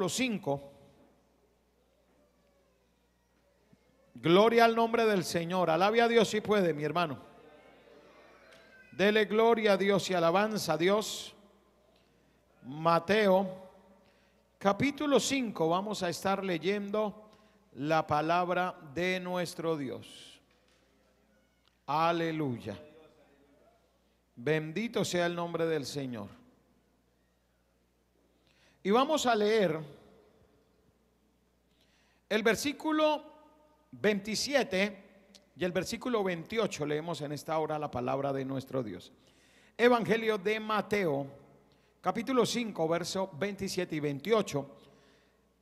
5. Gloria al nombre del Señor. Alabe a Dios si puede, mi hermano. Dele gloria a Dios y alabanza a Dios. Mateo capítulo 5. Vamos a estar leyendo la palabra de nuestro Dios. Aleluya. Bendito sea el nombre del Señor. Y vamos a leer el versículo 27 y el versículo 28. Leemos en esta hora la palabra de nuestro Dios. Evangelio de Mateo, capítulo 5, verso 27 y 28.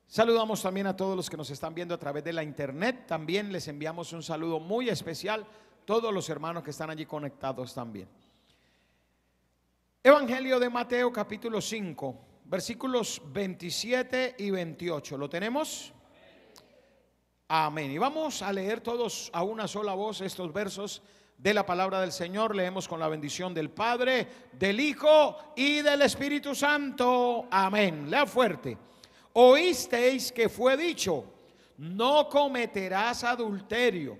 Saludamos también a todos los que nos están viendo a través de la internet. También les enviamos un saludo muy especial, todos los hermanos que están allí conectados también. Evangelio de Mateo, capítulo 5, versículos 27 y 28. ¿Lo tenemos? Amén. Y vamos a leer todos a una sola voz estos versos de la palabra del Señor. Leemos con la bendición del Padre, del Hijo y del Espíritu Santo. Amén. Lea fuerte. Oísteis que fue dicho: no cometerás adulterio.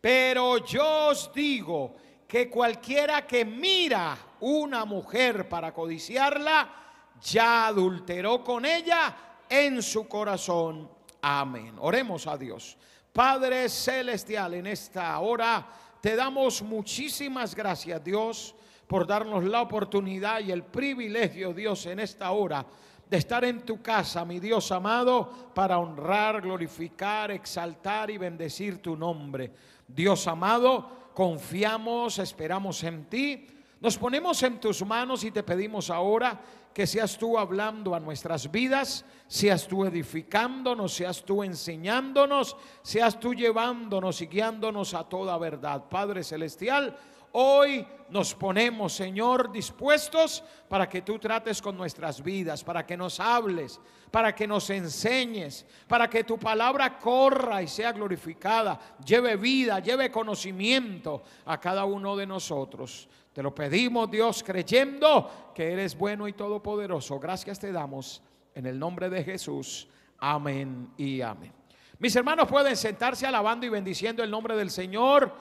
Pero yo os digo que cualquiera que mira una mujer para codiciarla, ya adulteró con ella en su corazón. Amén. Oremos a Dios. Padre celestial, en esta hora te damos muchísimas gracias, Dios, por darnos la oportunidad y el privilegio, Dios, en esta hora de estar en tu casa, mi Dios amado, para honrar, glorificar, exaltar y bendecir tu nombre. Dios amado, confiamos, esperamos en ti. Nos ponemos en tus manos y te pedimos ahora que seas tú hablando a nuestras vidas, seas tú edificándonos, seas tú enseñándonos, seas tú llevándonos y guiándonos a toda verdad. Padre celestial, hoy nos ponemos, Señor, dispuestos para que tú trates con nuestras vidas, para que nos hables, para que nos enseñes, para que tu palabra corra y sea glorificada, lleve vida, lleve conocimiento a cada uno de nosotros. Te lo pedimos, Dios, creyendo que eres bueno y todopoderoso. Gracias te damos en el nombre de Jesús. Amén y amén. Mis hermanos pueden sentarse alabando y bendiciendo el nombre del Señor,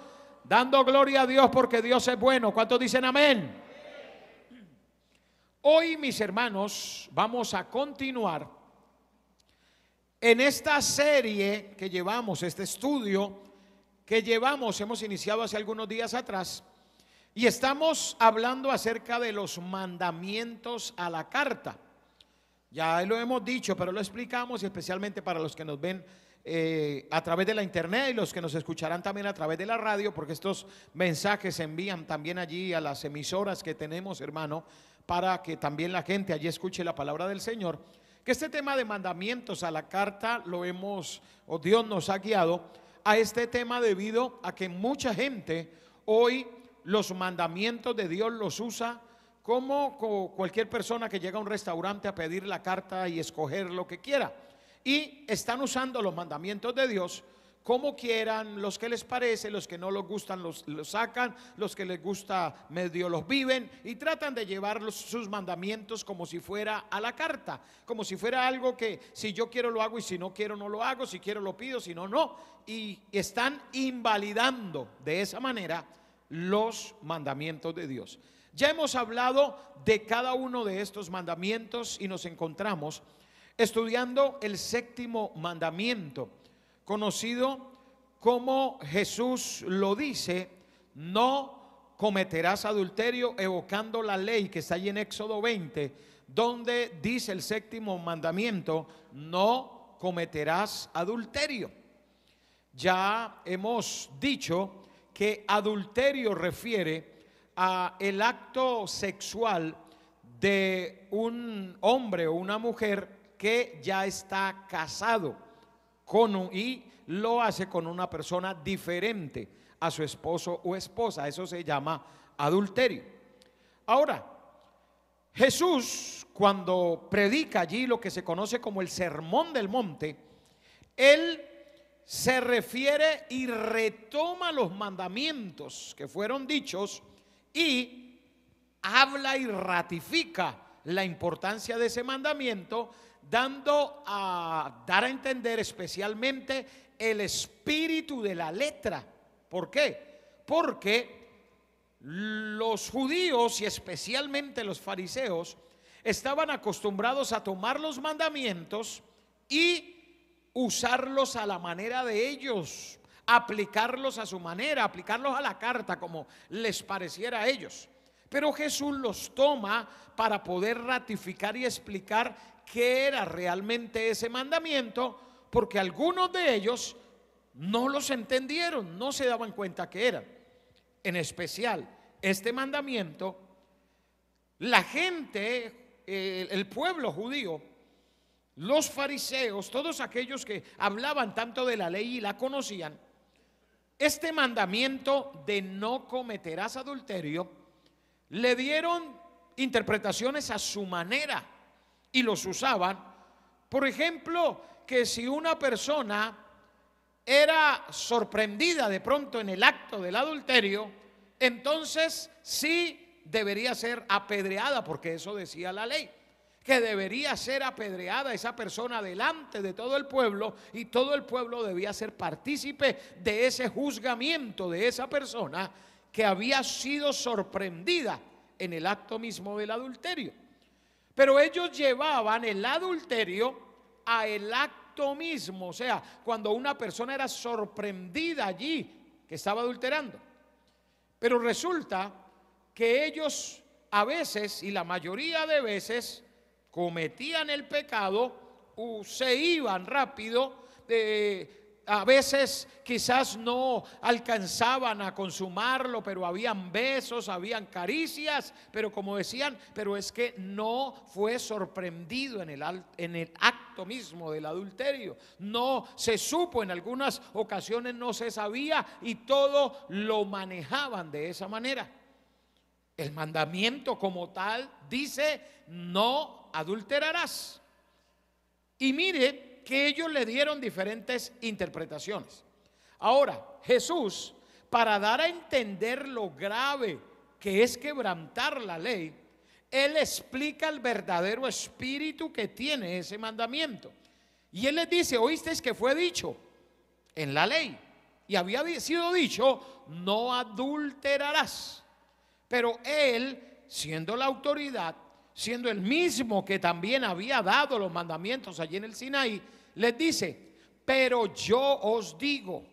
dando gloria a Dios porque Dios es bueno. ¿Cuántos dicen amén? Hoy, mis hermanos, vamos a continuar en esta serie que llevamos, este estudio que llevamos, hemos iniciado hace algunos días atrás. Y estamos hablando acerca de los mandamientos a la carta. Ya lo hemos dicho, pero lo explicamos, especialmente para los que nos ven a través de la internet y los que nos escucharán también a través de la radio, porque estos mensajes se envían también allí a las emisoras que tenemos, hermano, para que también la gente allí escuche la palabra del Señor. Que este tema de mandamientos a la carta lo hemos, o Dios nos ha guiado a este tema debido a que mucha gente hoy los mandamientos de Dios los usa como cualquier persona que llega a un restaurante a pedir la carta y escoger lo que quiera. Y están usando los mandamientos de Dios como quieran, los que les parece, los que no les gustan los sacan, los que les gusta medio los viven y tratan de llevar sus mandamientos como si fuera a la carta, como si fuera algo que si yo quiero lo hago y si no quiero no lo hago, si quiero lo pido, si no, no. Y están invalidando de esa manera los mandamientos de Dios. Ya hemos hablado de cada uno de estos mandamientos y nos encontramos estudiando el séptimo mandamiento, conocido como Jesús lo dice: no cometerás adulterio, evocando la ley que está allí en Éxodo 20, donde dice el séptimo mandamiento: no cometerás adulterio. Ya hemos dicho que adulterio refiere a el acto sexual de un hombre o una mujer que ya está casado y lo hace con una persona diferente a su esposo o esposa. Eso se llama adulterio. Ahora, Jesús, cuando predica allí lo que se conoce como el Sermón del Monte, él se refiere y retoma los mandamientos que fueron dichos y habla y ratifica la importancia de ese mandamiento dando a dar a entender especialmente el espíritu de la letra. ¿Por qué? Porque los judíos y especialmente los fariseos estaban acostumbrados a tomar los mandamientos y usarlos a la manera de ellos, aplicarlos a su manera, aplicarlos a la carta como les pareciera a ellos. Pero Jesús los toma para poder ratificar y explicar qué era realmente ese mandamiento, porque algunos de ellos no los entendieron, no se daban cuenta que eran. En especial, este mandamiento, la gente, el pueblo judío, los fariseos, todos aquellos que hablaban tanto de la ley y la conocían, este mandamiento de no cometerás adulterio, le dieron interpretaciones a su manera y los usaban. Por ejemplo, que si una persona era sorprendida de pronto en el acto del adulterio, entonces sí debería ser apedreada, porque eso decía la ley, que debería ser apedreada esa persona delante de todo el pueblo, y todo el pueblo debía ser partícipe de ese juzgamiento de esa persona que había sido sorprendida en el acto mismo del adulterio. Pero ellos llevaban el adulterio a el acto mismo, o sea, cuando una persona era sorprendida allí que estaba adulterando. Pero resulta que ellos a veces, y la mayoría de veces, cometían el pecado, se iban rápido, a veces quizás no alcanzaban a consumarlo, pero habían besos, habían caricias, pero como decían, pero es que no fue sorprendido en el acto mismo del adulterio, no se supo, en algunas ocasiones no se sabía, y todo lo manejaban de esa manera. El mandamiento como tal dice: no adulterarás. Y mire que ellos le dieron diferentes interpretaciones. Ahora, Jesús, para dar a entender lo grave que es quebrantar la ley, Él explica el verdadero espíritu que tiene ese mandamiento. Y Él les dice: oísteis que fue dicho en la ley, y había sido dicho: no adulterarás. Pero Él, siendo la autoridad, siendo el mismo que también había dado los mandamientos allí en el Sinaí, les dice: pero yo os digo.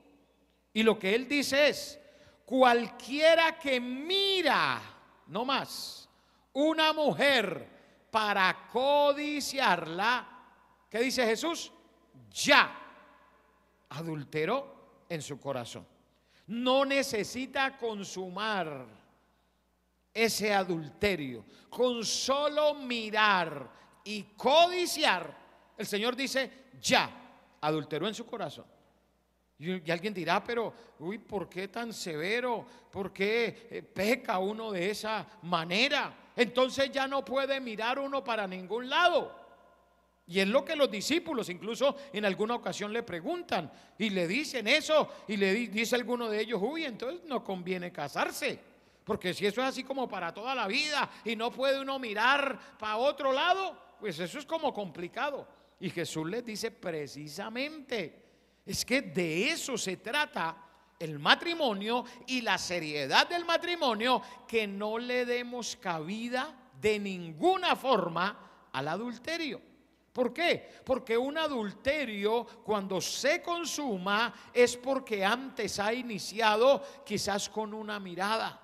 Y lo que Él dice es: cualquiera que mira, no más, una mujer para codiciarla, ¿qué dice Jesús? Ya adulteró en su corazón. No necesita consumar ese adulterio. Con solo mirar y codiciar, el Señor dice: ya adulteró en su corazón. Y alguien dirá: pero uy, ¿por qué tan severo? ¿Por qué peca uno de esa manera? Entonces ya no puede mirar uno para ningún lado. Y es lo que los discípulos incluso en alguna ocasión le preguntan y le dicen eso, y le dice alguno de ellos: uy, entonces no conviene casarse, porque si eso es así como para toda la vida y no puede uno mirar para otro lado, pues eso es como complicado. Y Jesús les dice: precisamente, es que de eso se trata el matrimonio y la seriedad del matrimonio, que no le demos cabida de ninguna forma al adulterio. ¿Por qué? Porque un adulterio, cuando se consuma, es porque antes ha iniciado quizás con una mirada.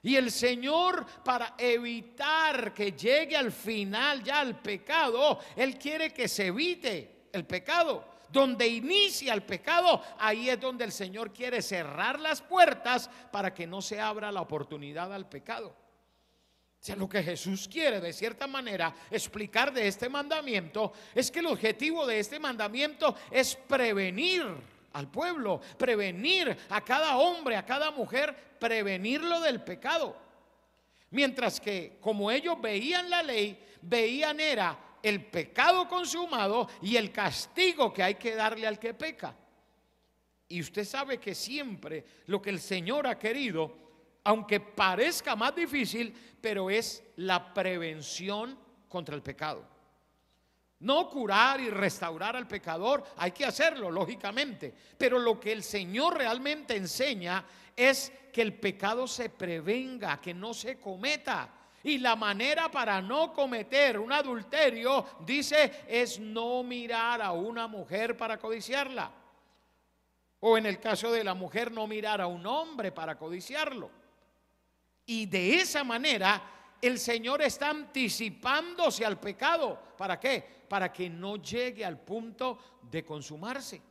Y el Señor, para evitar que llegue al final ya al pecado, Él quiere que se evite el pecado. Donde inicia el pecado, ahí es donde el Señor quiere cerrar las puertas para que no se abra la oportunidad al pecado. O sea, lo que Jesús quiere de cierta manera explicar de este mandamiento es que el objetivo de este mandamiento es prevenir al pueblo, prevenir a cada hombre, a cada mujer, prevenirlo del pecado. Mientras que como ellos veían la ley, veían era el pecado consumado y el castigo que hay que darle al que peca. Y usted sabe que siempre lo que el Señor ha querido, aunque parezca más difícil, pero es la prevención contra el pecado. No curar y restaurar al pecador, hay que hacerlo, lógicamente. Pero lo que el Señor realmente enseña es que el pecado se prevenga, que no se cometa. Y la manera para no cometer un adulterio, dice, es no mirar a una mujer para codiciarla. O en el caso de la mujer, no mirar a un hombre para codiciarlo. Y de esa manera el Señor está anticipándose al pecado. ¿Para qué? Para que no llegue al punto de consumarse.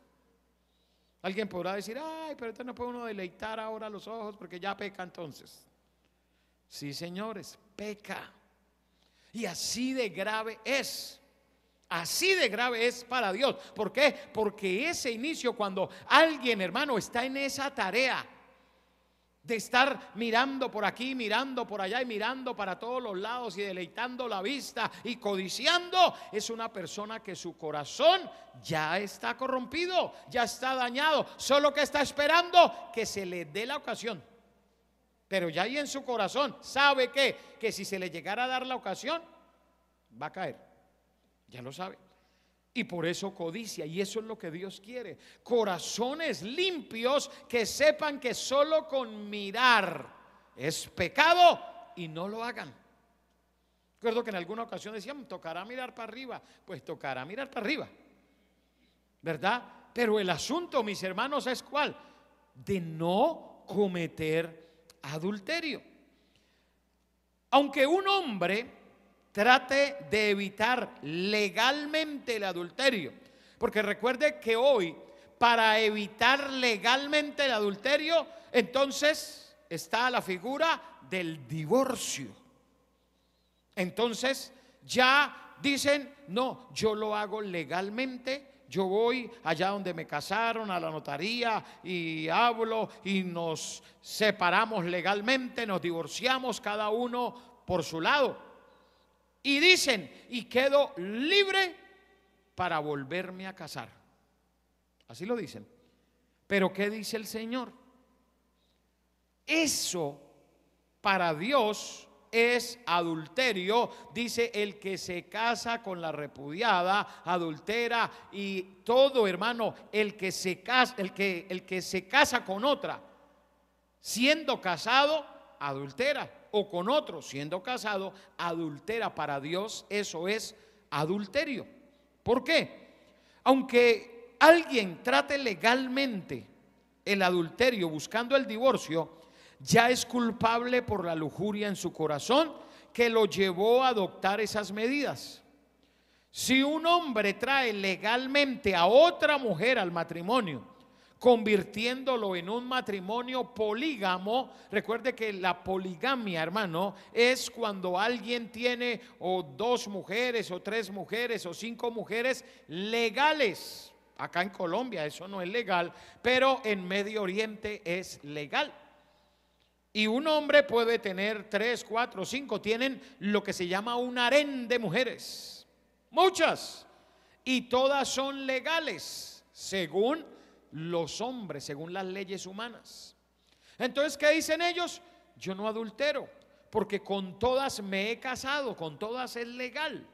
Alguien podrá decir, ay, pero esto no puede uno deleitar ahora los ojos porque ya peca entonces. Sí, señores, peca. Y así de grave es. Así de grave es para Dios. ¿Por qué? Porque ese inicio, cuando alguien, hermano, está en esa tarea de estar mirando por aquí, mirando por allá y mirando para todos los lados y deleitando la vista y codiciando, es una persona que su corazón ya está corrompido, ya está dañado, solo que está esperando que se le dé la ocasión. Pero ya ahí en su corazón sabe que si se le llegara a dar la ocasión, va a caer. Ya lo sabe. Y por eso codicia, y eso es lo que Dios quiere. Corazones limpios que sepan que solo con mirar es pecado y no lo hagan. Recuerdo que en alguna ocasión decían, tocará mirar para arriba. Pues tocará mirar para arriba, ¿verdad? Pero el asunto, mis hermanos, es ¿cuál? De no cometer adulterio. Aunque un hombre trate de evitar legalmente el adulterio, porque recuerde que hoy, para evitar legalmente el adulterio, entonces está la figura del divorcio. Entonces ya dicen, no, yo lo hago legalmente. Yo voy allá donde me casaron, a la notaría, y hablo y nos separamos legalmente, nos divorciamos cada uno por su lado. Y dicen, y quedo libre para volverme a casar. Así lo dicen. Pero ¿qué dice el Señor? Eso para Dios es adulterio. Dice, el que se casa con la repudiada adultera. Y todo, hermano, el que se casa con otra siendo casado, adultera. O con otro siendo casado, adultera. Para Dios eso es adulterio. ¿Por qué? Aunque alguien trate legalmente el adulterio buscando el divorcio, ya es culpable por la lujuria en su corazón que lo llevó a adoptar esas medidas. Si un hombre trae legalmente a otra mujer al matrimonio, convirtiéndolo en un matrimonio polígamo. Recuerde que la poligamia, hermano, es cuando alguien tiene o 2 mujeres o 3 mujeres o 5 mujeres legales. Acá en Colombia eso no es legal, pero en Medio Oriente es legal. Y un hombre puede tener 3, 4, 5, tienen lo que se llama un harén de mujeres, muchas, y todas son legales según los hombres, según las leyes humanas. Entonces, ¿qué dicen ellos? Yo no adultero, porque con todas me he casado, con todas es legal,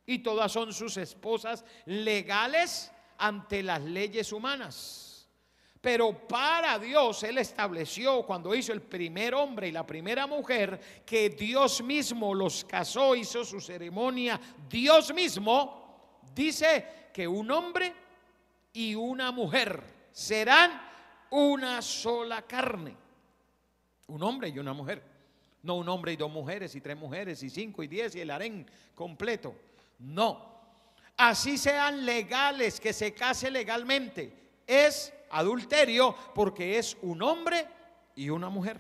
y todas son sus esposas legales ante las leyes humanas. Pero para Dios Él estableció, cuando hizo el primer hombre y la primera mujer, que Dios mismo los casó, hizo su ceremonia. Dios mismo dice que un hombre y una mujer serán una sola carne. Un hombre y una mujer. No un hombre y 2 mujeres y 3 mujeres y 5 y 10 y el harén completo. No. Así sean legales, que se case legalmente, es adulterio porque es un hombre y una mujer.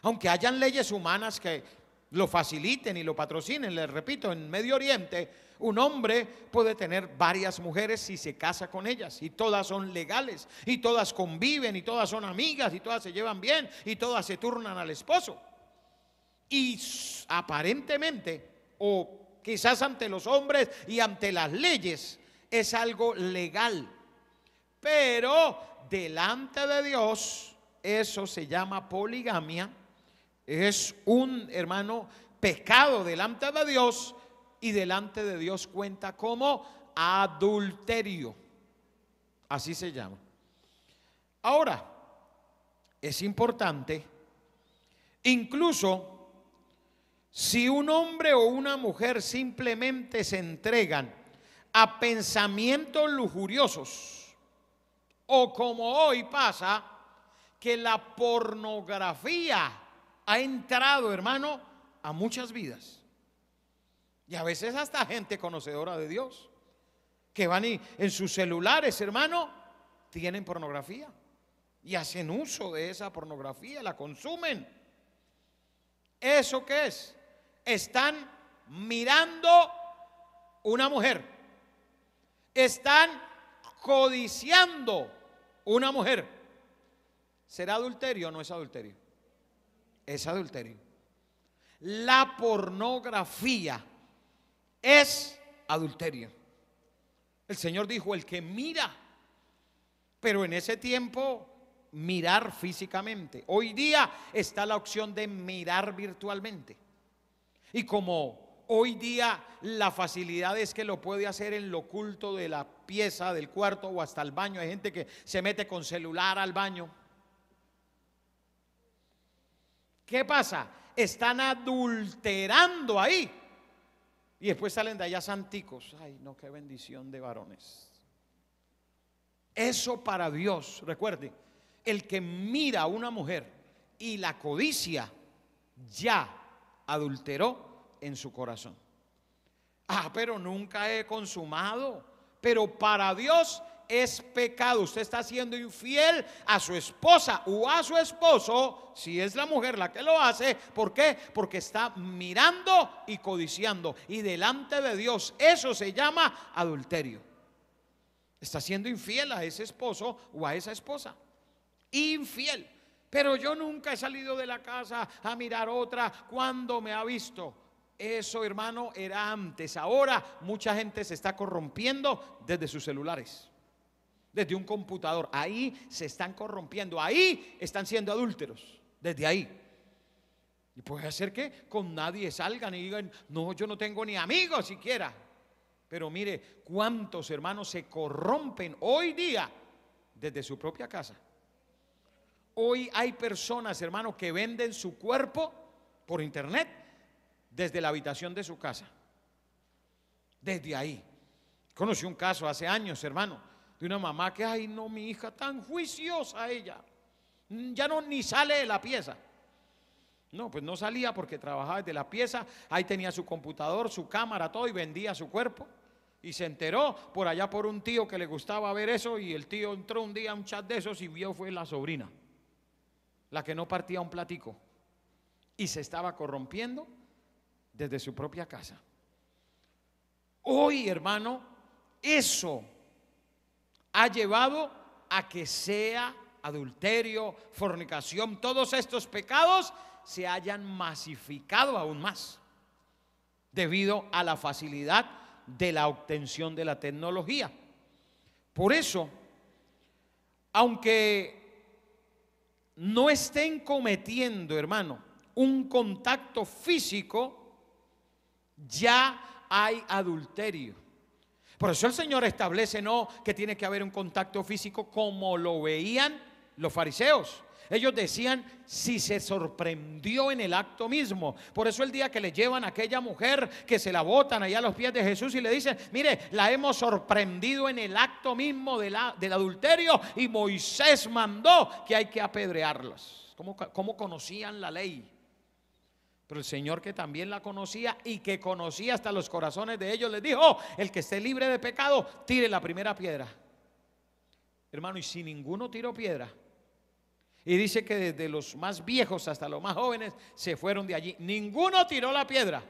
Aunque hayan leyes humanas que lo faciliten y lo patrocinen, les repito, en Medio Oriente un hombre puede tener varias mujeres si se casa con ellas, y todas son legales, y todas conviven, y todas son amigas, y todas se llevan bien, y todas se turnan al esposo. Y aparentemente, o quizás ante los hombres y ante las leyes, es algo legal. Pero delante de Dios eso se llama poligamia. Es un, hermano, pecado delante de Dios, y delante de Dios cuenta como adulterio. Así se llama. Ahora, es importante, incluso si un hombre o una mujer simplemente se entregan a pensamientos lujuriosos, o como hoy pasa, que la pornografía ha entrado, hermano, a muchas vidas. Y a veces hasta gente conocedora de Dios, que van y en sus celulares, hermano, tienen pornografía y hacen uso de esa pornografía, la consumen. ¿Eso qué es? Están mirando una mujer, están codiciando una mujer. ¿Será adulterio o no es adulterio? Es adulterio. La pornografía es adulterio. El Señor dijo: el que mira. Pero en ese tiempo, mirar físicamente. Hoy día está la opción de mirar virtualmente. Y como hoy día la facilidad es que lo puede hacer en lo oculto de la pieza, del cuarto o hasta el baño. Hay gente que se mete con celular al baño. ¿Qué pasa? Están adulterando ahí. Y después salen de allá santicos. Ay, no, qué bendición de varones. Eso para Dios, recuerde, el que mira a una mujer y la codicia, ya adulteró en su corazón. Ah, pero nunca he consumado. Pero para Dios es pecado. Usted está siendo infiel a su esposa o a su esposo, si es la mujer la que lo hace. ¿Por qué? Porque está mirando y codiciando. Y delante de Dios eso se llama adulterio. Está siendo infiel a ese esposo o a esa esposa. Infiel. Pero yo nunca he salido de la casa a mirar otra. ¿Cuándo me ha visto? Eso, hermano, era antes. Ahora mucha gente se está corrompiendo desde sus celulares, desde un computador. Ahí se están corrompiendo. Ahí están siendo adúlteros. Desde ahí. Y puede ser que con nadie salgan y digan: no, yo no tengo ni amigos siquiera. Pero mire cuántos hermanos se corrompen hoy día desde su propia casa. Hoy hay personas, hermanos, que venden su cuerpo por internet desde la habitación de su casa. Desde ahí. Conocí un caso hace años, hermano, de una mamá que: ay, no, mi hija, tan juiciosa ella, ya no ni sale de la pieza. No, pues no salía porque trabajaba desde la pieza. Ahí tenía su computador, su cámara, todo, y vendía su cuerpo. Y se enteró por allá por un tío que le gustaba ver eso. Y el tío entró un día a un chat de esos y vio, fue la sobrina, la que no partía un platico, y se estaba corrompiendo desde su propia casa. Hoy, hermano, eso ha llevado a que sea adulterio, fornicación, todos estos pecados se hayan masificado aún más debido a la facilidad de la obtención de la tecnología. Por eso, aunque no estén cometiendo, hermano, un contacto físico, ya hay adulterio. Por eso el Señor establece no que tiene que haber un contacto físico como lo veían los fariseos. Ellos decían si se sorprendió en el acto mismo. Por eso el día que le llevan a aquella mujer, que se la botan allá a los pies de Jesús y le dicen: mire, la hemos sorprendido en el acto mismo del adulterio, y Moisés mandó que hay que apedrearlos. ¿Cómo conocían la ley? Pero el Señor, que también la conocía y que conocía hasta los corazones de ellos, les dijo: el que esté libre de pecado, tire la primera piedra. Hermano, y si ninguno tiró piedra, y dice que desde los más viejos hasta los más jóvenes se fueron de allí, ninguno tiró la piedra.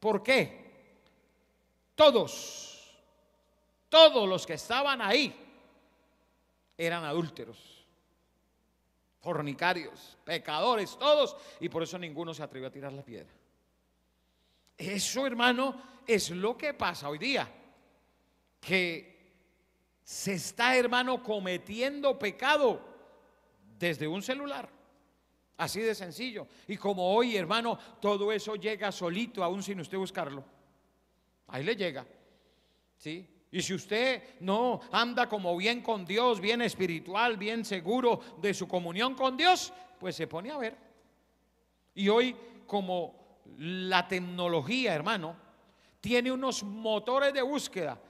¿Por qué? Todos los que estaban ahí eran adúlteros, fornicarios, pecadores, todos, y por eso ninguno se atrevió a tirar la piedra. Eso, hermano, es lo que pasa hoy día, que se está, hermano, cometiendo pecado desde un celular, así de sencillo. Y como hoy, hermano, todo eso llega solito, aún sin usted buscarlo. Ahí le llega, ¿sí? Y si usted no anda como bien con Dios, bien espiritual, bien seguro de su comunión con Dios, pues se pone a ver. Y hoy, como la tecnología, hermano, tiene unos motores de búsqueda,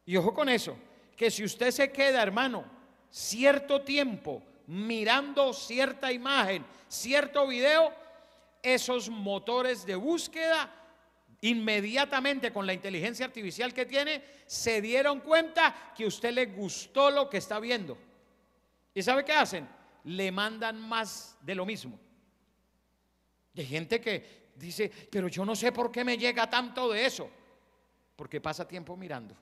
y ojo con eso, que si usted se queda, hermano, cierto tiempo mirando cierta imagen, cierto video, esos motores de búsqueda inmediatamente, con la inteligencia artificial que tiene, se dieron cuenta que a usted le gustó lo que está viendo. ¿Y sabe qué hacen? Le mandan más de lo mismo. Hay gente que dice, pero yo no sé por qué me llega tanto de eso. Porque pasa tiempo mirando.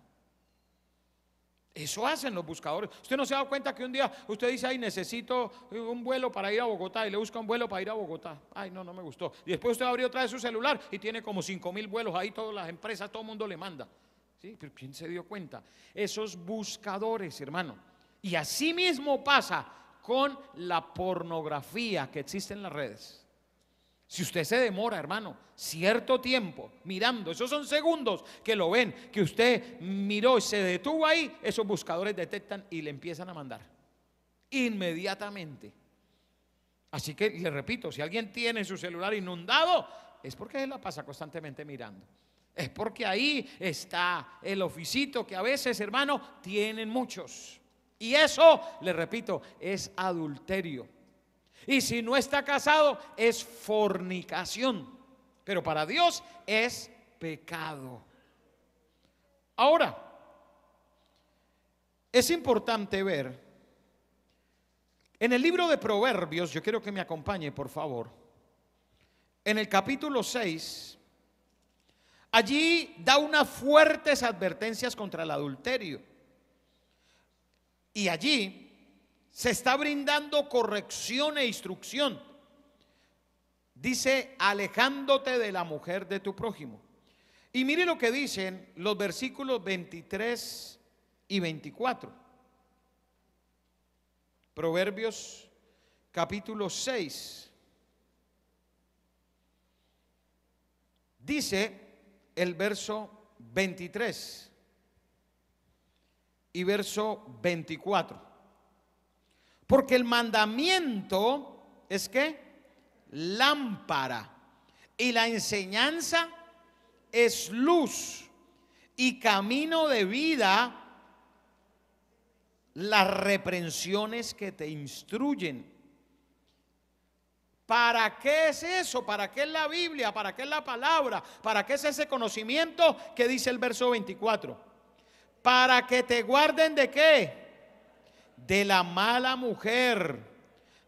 Eso hacen los buscadores. Usted no se ha dado cuenta que un día usted dice, ay, necesito un vuelo para ir a Bogotá, y le busca un vuelo para ir a Bogotá. Ay, no, no me gustó. Y después usted abrió otra vez su celular y tiene como 5.000 vuelos ahí, todas las empresas, todo el mundo le manda. ¿Sí? Pero ¿quién se dio cuenta? Esos buscadores, hermano. Y así mismo pasa con la pornografía que existe en las redes. Si usted se demora, hermano, cierto tiempo mirando, esos son segundos que lo ven, que usted miró y se detuvo ahí, esos buscadores detectan y le empiezan a mandar inmediatamente. Así que le repito, si alguien tiene su celular inundado, es porque él la pasa constantemente mirando. Es porque ahí está el oficito que a veces, hermano, tienen muchos. Y eso, le repito, es adulterio. Y si no está casado, es fornicación. Pero para Dios es pecado. Ahora, es importante ver en el libro de Proverbios, yo quiero que me acompañe, por favor, en el capítulo 6, allí da unas fuertes advertencias contra el adulterio. Y allí se está brindando corrección e instrucción. Dice, alejándote de la mujer de tu prójimo. Y mire lo que dicen los versículos 23 y 24. Proverbios capítulo 6. Dice el verso 23 y verso 24. Porque el mandamiento es que lámpara, y la enseñanza es luz, y camino de vida las reprensiones que te instruyen. ¿Para qué es eso? ¿Para qué es la Biblia? ¿Para qué es la palabra? ¿Para qué es ese conocimiento que dice el verso 24? Para que te guarden ¿de qué? De la mala mujer,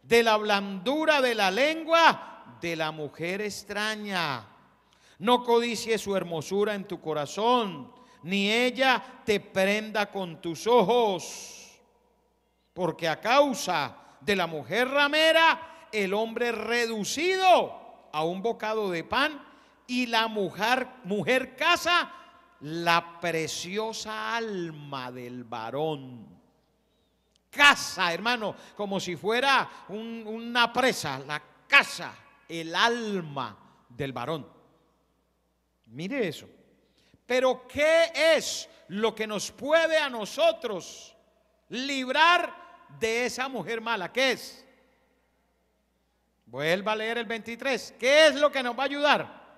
de la blandura de la lengua, de la mujer extraña. No codicies su hermosura en tu corazón, ni ella te prenda con tus ojos. Porque a causa de la mujer ramera, el hombre es reducido a un bocado de pan, y la mujer caza la preciosa alma del varón. Caza, hermano, como si fuera una presa, la caza el alma del varón. Mire eso. Pero ¿qué es lo que nos puede a nosotros librar de esa mujer mala? ¿Qué es? Vuelva a leer el 23. ¿Qué es lo que nos va a ayudar?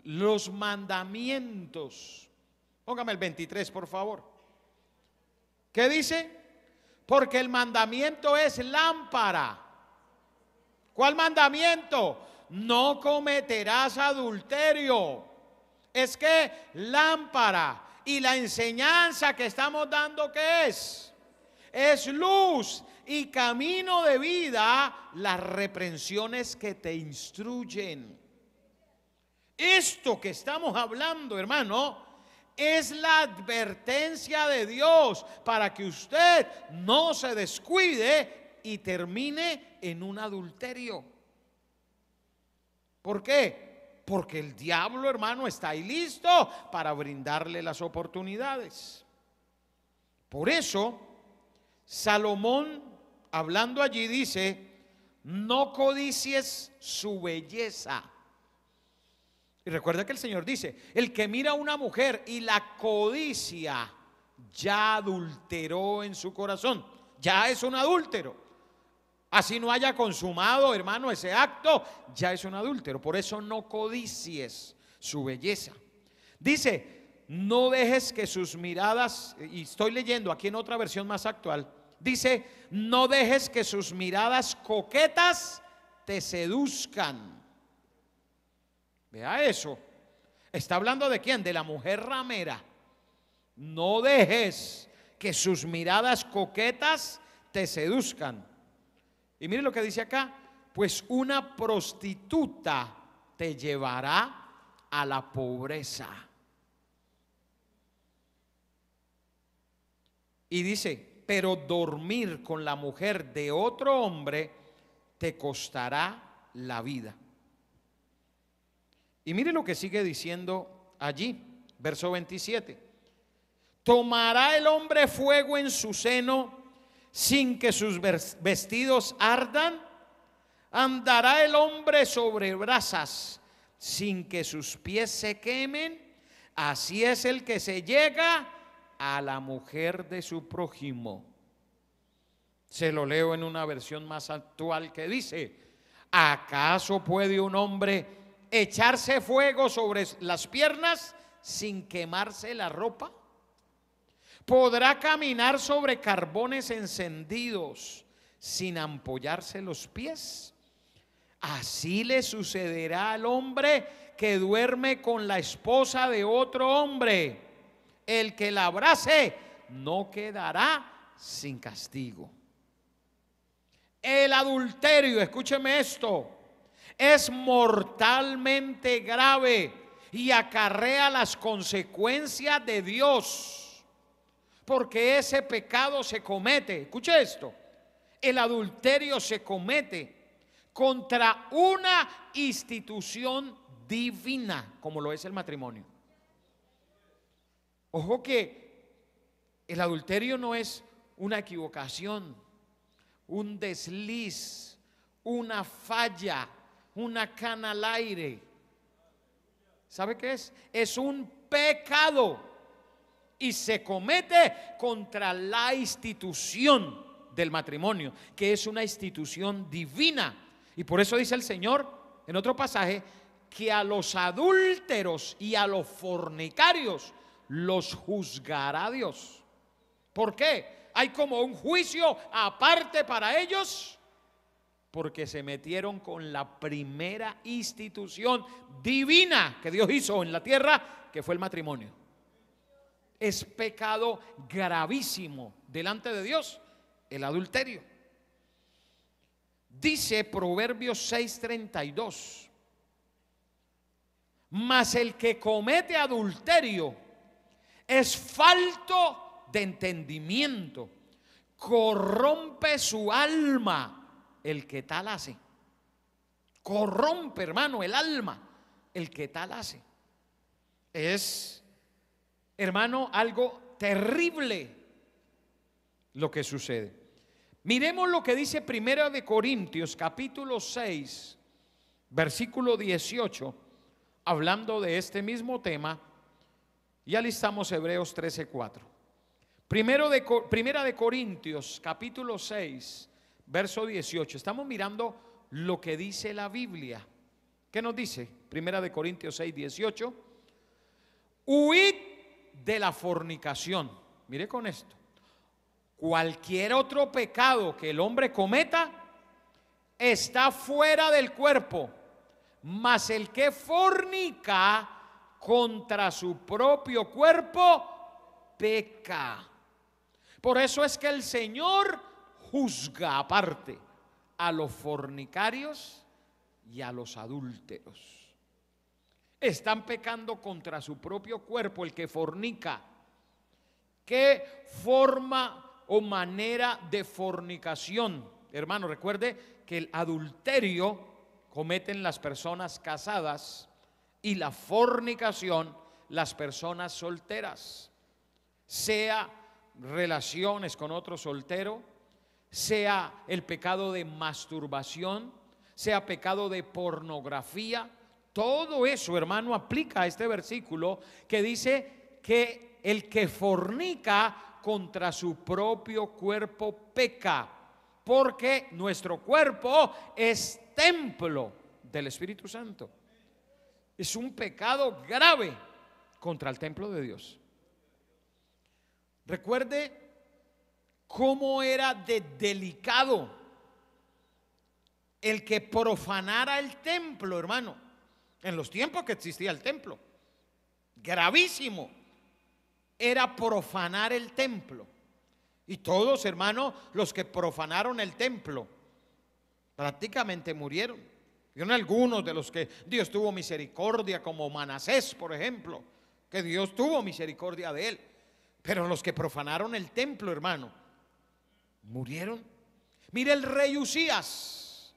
Los mandamientos. Póngame el 23, por favor. ¿Qué dice? Porque el mandamiento es lámpara. ¿Cuál mandamiento? No cometerás adulterio. Es que lámpara. Y la enseñanza que estamos dando, ¿qué es? Es luz y camino de vida, las reprensiones que te instruyen. Esto que estamos hablando, hermano, es la advertencia de Dios para que usted no se descuide y termine en un adulterio. ¿Por qué? Porque el diablo, hermano, está ahí listo para brindarle las oportunidades. Por eso, Salomón, hablando allí, dice, no codicies su belleza. Y recuerda que el Señor dice: el que mira a una mujer y la codicia, ya adulteró en su corazón, ya es un adúltero. Así no haya consumado, hermano, ese acto, ya es un adúltero. Por eso no codicies su belleza. Dice: no dejes que sus miradas, y estoy leyendo aquí en otra versión más actual, dice: no dejes que sus miradas coquetas te seduzcan. Vea eso. Está hablando de quién, de la mujer ramera. No dejes que sus miradas coquetas te seduzcan. Y mire lo que dice acá: pues una prostituta te llevará a la pobreza. Y dice: pero dormir con la mujer de otro hombre te costará la vida. Y mire lo que sigue diciendo allí, verso 27. ¿Tomará el hombre fuego en su seno sin que sus vestidos ardan? ¿Andará el hombre sobre brasas sin que sus pies se quemen? Así es el que se llega a la mujer de su prójimo. Se lo leo en una versión más actual que dice: ¿acaso puede un hombre echarse fuego sobre las piernas sin quemarse la ropa? ¿Podrá caminar sobre carbones encendidos sin ampollarse los pies? Así le sucederá al hombre que duerme con la esposa de otro hombre. El que la abrace no quedará sin castigo. El adulterio, escúcheme esto, es mortalmente grave y acarrea las consecuencias de Dios, porque ese pecado se comete, escuche esto, el adulterio se comete contra una institución divina, como lo es el matrimonio. Ojo que el adulterio no es una equivocación, un desliz, una falla, una cana al aire. ¿Sabe qué es? Es un pecado y se comete contra la institución del matrimonio, que es una institución divina. Y por eso dice el Señor en otro pasaje que a los adúlteros y a los fornicarios los juzgará Dios. ¿Por qué? Hay como un juicio aparte para ellos, porque se metieron con la primera institución divina que Dios hizo en la tierra, que fue el matrimonio. Es pecado gravísimo delante de Dios el adulterio. Dice Proverbios 6:32: mas el que comete adulterio es falto de entendimiento, corrompe su alma el que tal hace. Corrompe, hermano, el alma el que tal hace. Es, hermano, algo terrible lo que sucede. Miremos lo que dice Primera de Corintios capítulo 6 versículo 18, hablando de este mismo tema. Ya listamos Hebreos 13:4. Primera de Corintios capítulo 6 verso 18. Estamos mirando lo que dice la Biblia. ¿Qué nos dice? Primera de Corintios 6:18. Huid de la fornicación. Mire con esto: cualquier otro pecado que el hombre cometa está fuera del cuerpo, mas el que fornica contra su propio cuerpo peca. Por eso es que el Señor juzga aparte a los fornicarios y a los adúlteros. Están pecando contra su propio cuerpo el que fornica. ¿Qué forma o manera de fornicación? Hermano, recuerde que el adulterio cometen las personas casadas y la fornicación las personas solteras. Sea relaciones con otro soltero, sea el pecado de masturbación, sea pecado de pornografía, Todo eso, hermano, aplica a este versículo que dice que el que fornica contra su propio cuerpo peca, porque nuestro cuerpo es templo del Espíritu Santo. Es un pecado grave contra el templo de Dios. Recuerde cómo era de delicado el que profanara el templo, hermano, en los tiempos que existía el templo. Gravísimo era profanar el templo. Y todos, hermano, los que profanaron el templo prácticamente murieron. Vieron algunos de los que Dios tuvo misericordia, como Manasés, por ejemplo, que Dios tuvo misericordia de él. Pero los que profanaron el templo, hermano, murieron. Mire el rey Usías,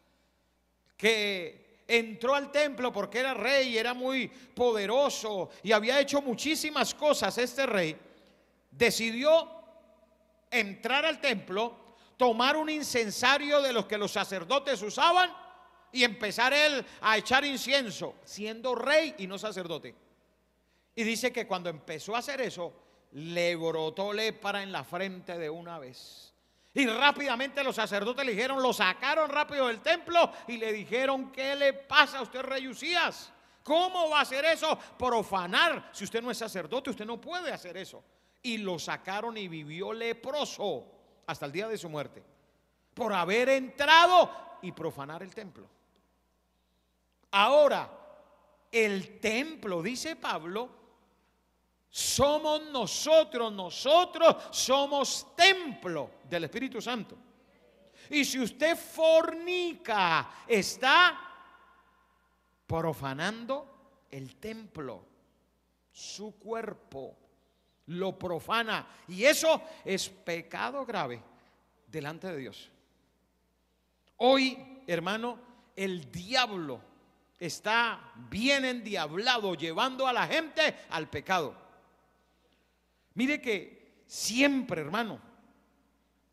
que entró al templo porque era rey, era muy poderoso y había hecho muchísimas cosas. Este rey decidió entrar al templo, tomar un incensario de los que los sacerdotes usaban y empezar él a echar incienso, siendo rey y no sacerdote. Y dice que cuando empezó a hacer eso, le brotó lepra en la frente de una vez. Y rápidamente los sacerdotes le dijeron, lo sacaron rápido del templo y le dijeron: ¿qué le pasa a usted, rey Usías? ¿Cómo va a hacer eso? Profanar. Si usted no es sacerdote, usted no puede hacer eso. Y lo sacaron y vivió leproso hasta el día de su muerte, por haber entrado y profanar el templo. Ahora, el templo, dice Pablo, somos nosotros somos templo del Espíritu Santo. Y si usted fornica, está profanando el templo, su cuerpo, lo profana. Y eso es pecado grave delante de Dios. Hoy, hermano, el diablo está bien endiablado, llevando a la gente al pecado. Mire que siempre, hermano,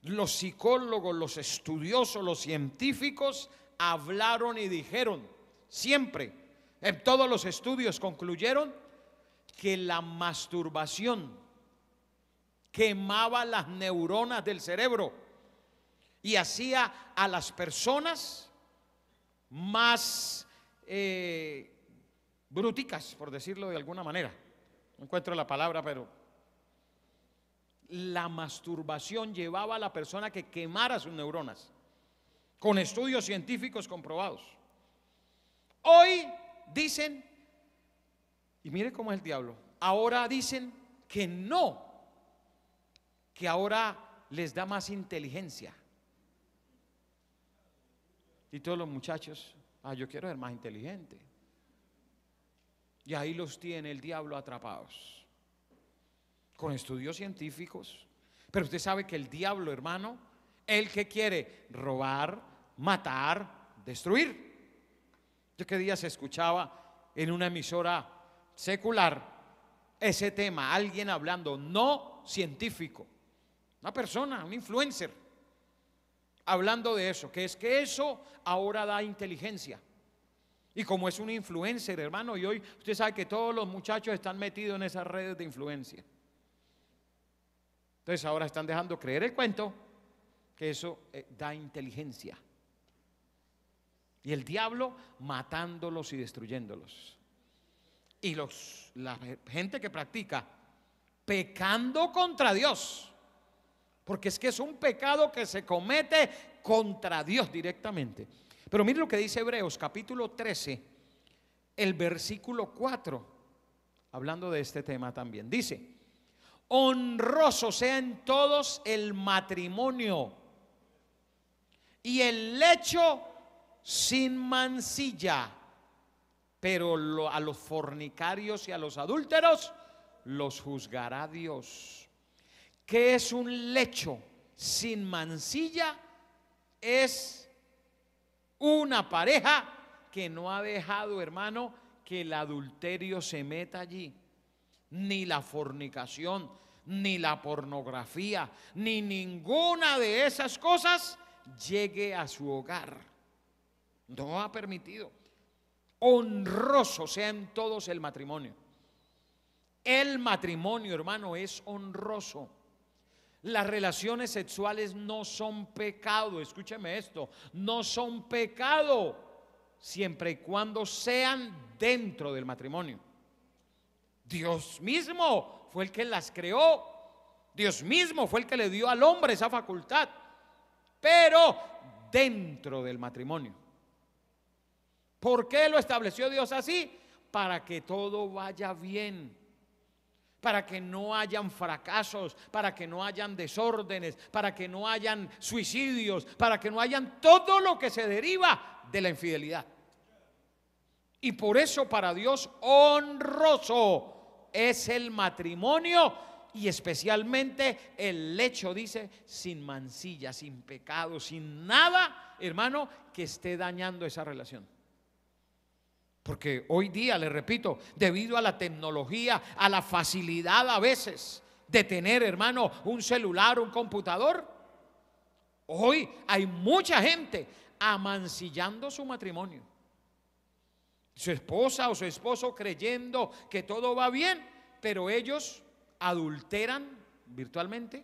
los psicólogos, los estudiosos, los científicos hablaron y dijeron, siempre, en todos los estudios concluyeron que la masturbación quemaba las neuronas del cerebro y hacía a las personas más bruticas, por decirlo de alguna manera. No encuentro la palabra, pero la masturbación llevaba a la persona que quemara sus neuronas, con estudios científicos comprobados. Hoy dicen, y mire cómo es el diablo, ahora dicen que no, que ahora les da más inteligencia. Y todos los muchachos, yo quiero ser más inteligente. Y ahí los tiene el diablo atrapados, con estudios científicos. Pero usted sabe que el diablo, hermano, el que quiere robar, matar, destruir. Yo qué día se escuchaba en una emisora secular ese tema, alguien hablando no científico, una persona, un influencer, hablando de eso, que es que eso ahora da inteligencia. Y como es un influencer, hermano, y hoy usted sabe que todos los muchachos están metidos en esas redes de influencia. Entonces ahora están dejando creer el cuento que eso da inteligencia. Y el diablo matándolos y destruyéndolos. Y la gente que practica pecando contra Dios, porque es que es un pecado que se comete contra Dios directamente. Pero mire lo que dice Hebreos capítulo 13, el versículo 4, hablando de este tema también. Dice: honroso sea en todos el matrimonio y el lecho sin mancilla, pero a los fornicarios y a los adúlteros los juzgará Dios. ¿Qué es un lecho sin mancilla? Es una pareja que no ha dejado, hermano, que el adulterio se meta allí, ni la fornicación, ni la pornografía, ni ninguna de esas cosas llegue a su hogar. No ha permitido. honroso sea en todos el matrimonio. El matrimonio, hermano, es honroso. Las relaciones sexuales no son pecado, escúcheme esto, no son pecado siempre y cuando sean dentro del matrimonio. Dios mismo fue el que las creó, Dios mismo fue el que le dio al hombre esa facultad, pero dentro del matrimonio. ¿Por qué lo estableció Dios así? Para que todo vaya bien, para que no hayan fracasos, para que no hayan desórdenes, para que no hayan suicidios, para que no hayan todo lo que se deriva de la infidelidad. Y por eso para Dios honroso es el matrimonio, y especialmente el lecho, dice, sin mancilla, sin pecado, sin nada, hermano, que esté dañando esa relación. Porque hoy día, le repito, debido a la tecnología, a la facilidad a veces de tener, hermano, un celular, un computador, hoy hay mucha gente amancillando su matrimonio. Su esposa o su esposo creyendo que todo va bien, pero ellos adulteran virtualmente,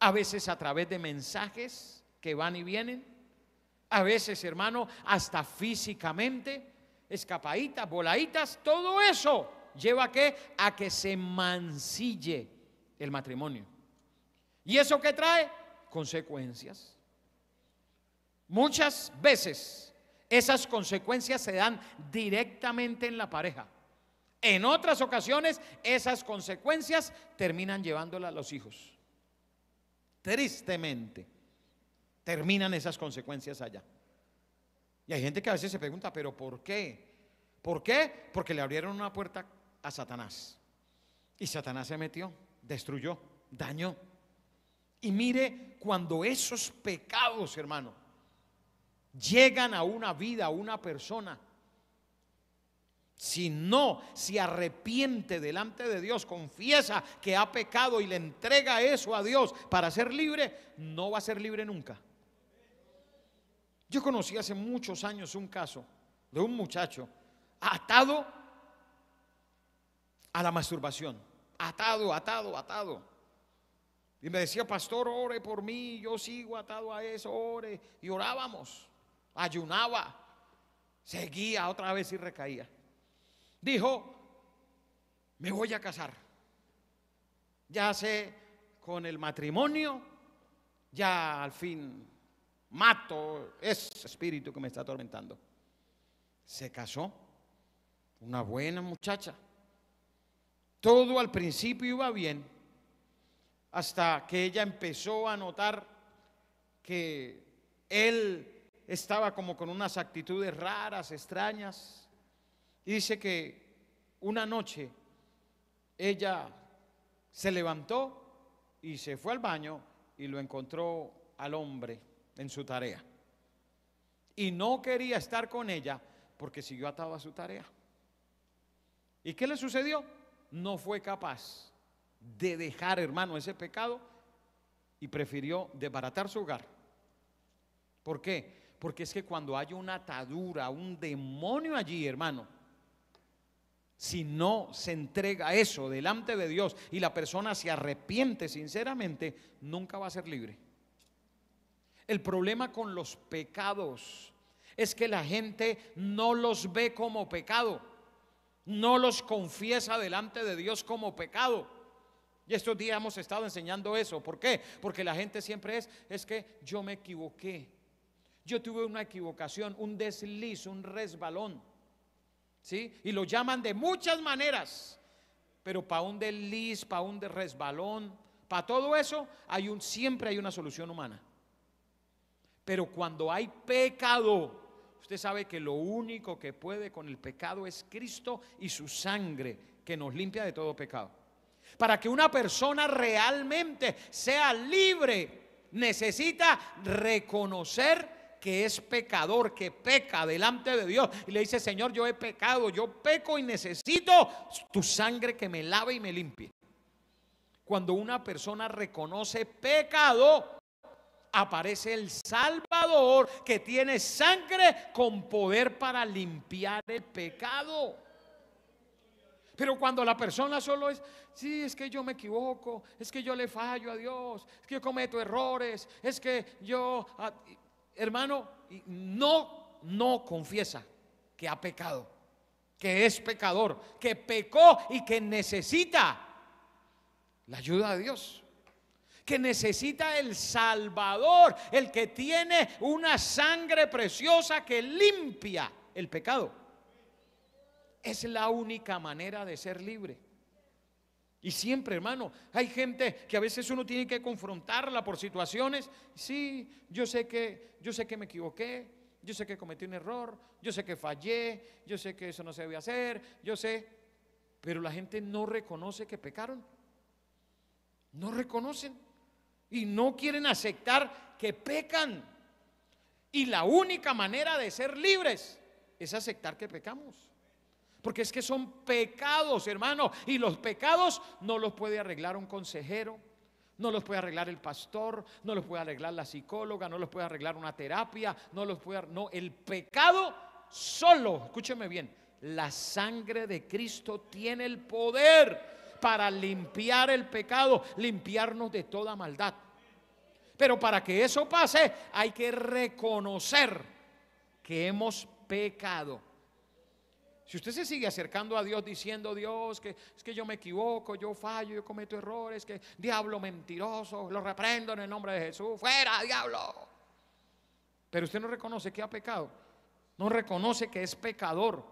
a veces a través de mensajes que van y vienen, a veces, hermano, hasta físicamente, escapaditas, voladitas. Todo eso lleva a que se mancille el matrimonio. ¿Y eso qué trae? Consecuencias. Muchas veces esas consecuencias se dan directamente en la pareja. En otras ocasiones esas consecuencias terminan llevándolas a los hijos. Tristemente terminan esas consecuencias allá. Y hay gente que a veces se pregunta, ¿pero por qué? ¿Por qué? Porque le abrieron una puerta a Satanás. Y Satanás se metió, destruyó, dañó. Y mire, cuando esos pecados, hermano, llegan a una vida, a una persona, si no se arrepiente delante de Dios, confiesa que ha pecado y le entrega eso a Dios para ser libre, no va a ser libre nunca. Yo conocí hace muchos años un caso de un muchacho atado a la masturbación, atado. Y me decía, pastor, ore por mí, yo sigo atado a eso, ore. Y orábamos, ayunaba, seguía otra vez y recaía. Dijo, me voy a casar. Ya sé, con el matrimonio, ya al fin mato ese espíritu que me está atormentando. Se casó, una buena muchacha. Todo al principio iba bien, hasta que ella empezó a notar que él estaba como con unas actitudes raras, extrañas. Y dice que una noche ella se levantó y se fue al baño y lo encontró al hombre en su tarea. Y no quería estar con ella porque siguió atado a su tarea. ¿Y qué le sucedió? No fue capaz de dejar, hermano, ese pecado y prefirió desbaratar su hogar. ¿Por qué? Porque es que cuando hay una atadura, un demonio allí, hermano, si no se entrega eso delante de Dios y la persona se arrepiente sinceramente, nunca va a ser libre. El problema con los pecados es que la gente no los ve como pecado, no los confiesa delante de Dios como pecado. Y estos días hemos estado enseñando eso. ¿Por qué? Porque la gente siempre es que yo me equivoqué, yo tuve una equivocación, un desliz, un resbalón, ¿sí? Y lo llaman de muchas maneras, pero para un desliz, para un resbalón, para todo eso siempre hay una solución humana. Pero cuando hay pecado, usted sabe que lo único que puede con el pecado es Cristo y su sangre, que nos limpia de todo pecado. Para que una persona realmente sea libre, necesita reconocer que es pecador, que peca delante de Dios y le dice, Señor, yo he pecado, yo peco y necesito tu sangre que me lave y me limpie. Cuando una persona reconoce pecado, aparece el Salvador que tiene sangre con poder para limpiar el pecado. Pero cuando la persona solo es, sí, es que yo me equivoco, es que yo le fallo a Dios, es que yo cometo errores, es que yo, hermano, no confiesa que ha pecado, que es pecador, que pecó y que necesita la ayuda de Dios, que necesita el Salvador, el que tiene una sangre preciosa que limpia el pecado. Es la única manera de ser libre. Y siempre, hermano, hay gente que a veces uno tiene que confrontarla por situaciones. Sí, yo sé que me equivoqué, yo sé que cometí un error, yo sé que fallé, yo sé que eso no se debe hacer, yo sé. Pero la gente no reconoce que pecaron. No reconocen y no quieren aceptar que pecan. Y la única manera de ser libres es aceptar que pecamos. Porque es que son pecados, hermano, y los pecados no los puede arreglar un consejero, no los puede arreglar el pastor, no los puede arreglar la psicóloga, no los puede arreglar una terapia, no, el pecado solo, escúcheme bien, la sangre de Cristo tiene el poder para limpiar el pecado, limpiarnos de toda maldad. Pero para que eso pase, hay que reconocer que hemos pecado. Si usted se sigue acercando a Dios diciendo, Dios, que es que yo me equivoco, yo fallo, yo cometo errores, que diablo mentiroso, lo reprendo en el nombre de Jesús, fuera diablo. Pero usted no reconoce que ha pecado, no reconoce que es pecador,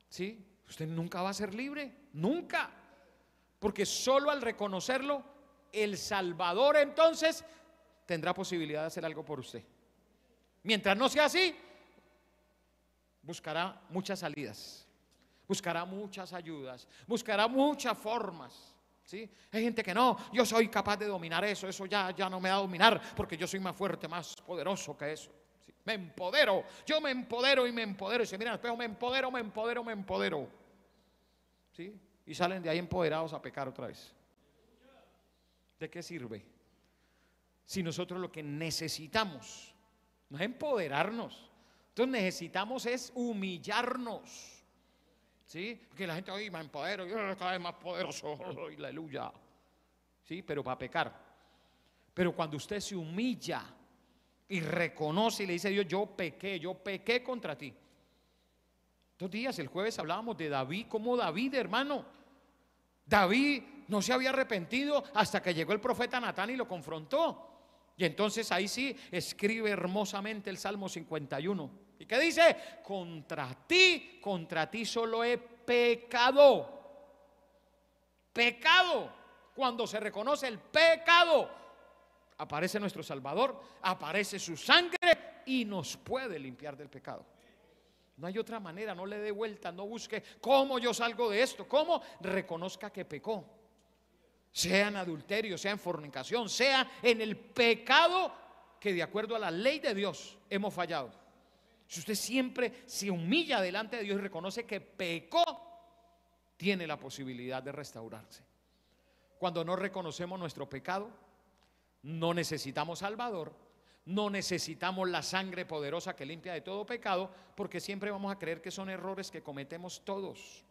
¿sí? Usted nunca va a ser libre, nunca. Porque solo al reconocerlo, el Salvador entonces tendrá posibilidad de hacer algo por usted. Mientras no sea así, buscará muchas salidas, buscará muchas ayudas, buscará muchas formas, ¿sí? Hay gente que no, yo soy capaz de dominar eso ya no me va a dominar porque yo soy más fuerte, más poderoso que eso, ¿sí? Me empodero, yo me empodero y me empodero. Y se miran al espejo, me empodero, ¿sí? Y salen de ahí empoderados a pecar otra vez. ¿De qué sirve? Si nosotros lo que necesitamos no es empoderarnos. Entonces necesitamos es humillarnos, ¿sí? Porque la gente, me empodero, yo cada vez más poderoso, aleluya, ¿sí? Pero para pecar. Pero cuando usted se humilla y reconoce y le dice a Dios, yo pequé contra ti. 2 días, el jueves hablábamos de David, como David, hermano, David no se había arrepentido hasta que llegó el profeta Natán y lo confrontó. Y entonces ahí sí escribe hermosamente el Salmo 51. ¿Y qué dice? Contra ti solo he pecado. Pecado. Cuando se reconoce el pecado, aparece nuestro Salvador, aparece su sangre y nos puede limpiar del pecado. No hay otra manera, no le dé vuelta, no busque cómo yo salgo de esto, cómo reconozca que pecó. Sea en adulterio, sea en fornicación, sea en el pecado que de acuerdo a la ley de Dios hemos fallado. Si usted siempre se humilla delante de Dios y reconoce que pecó, tiene la posibilidad de restaurarse. Cuando no reconocemos nuestro pecado, no necesitamos Salvador, no necesitamos la sangre poderosa que limpia de todo pecado, porque siempre vamos a creer que son errores que cometemos todos.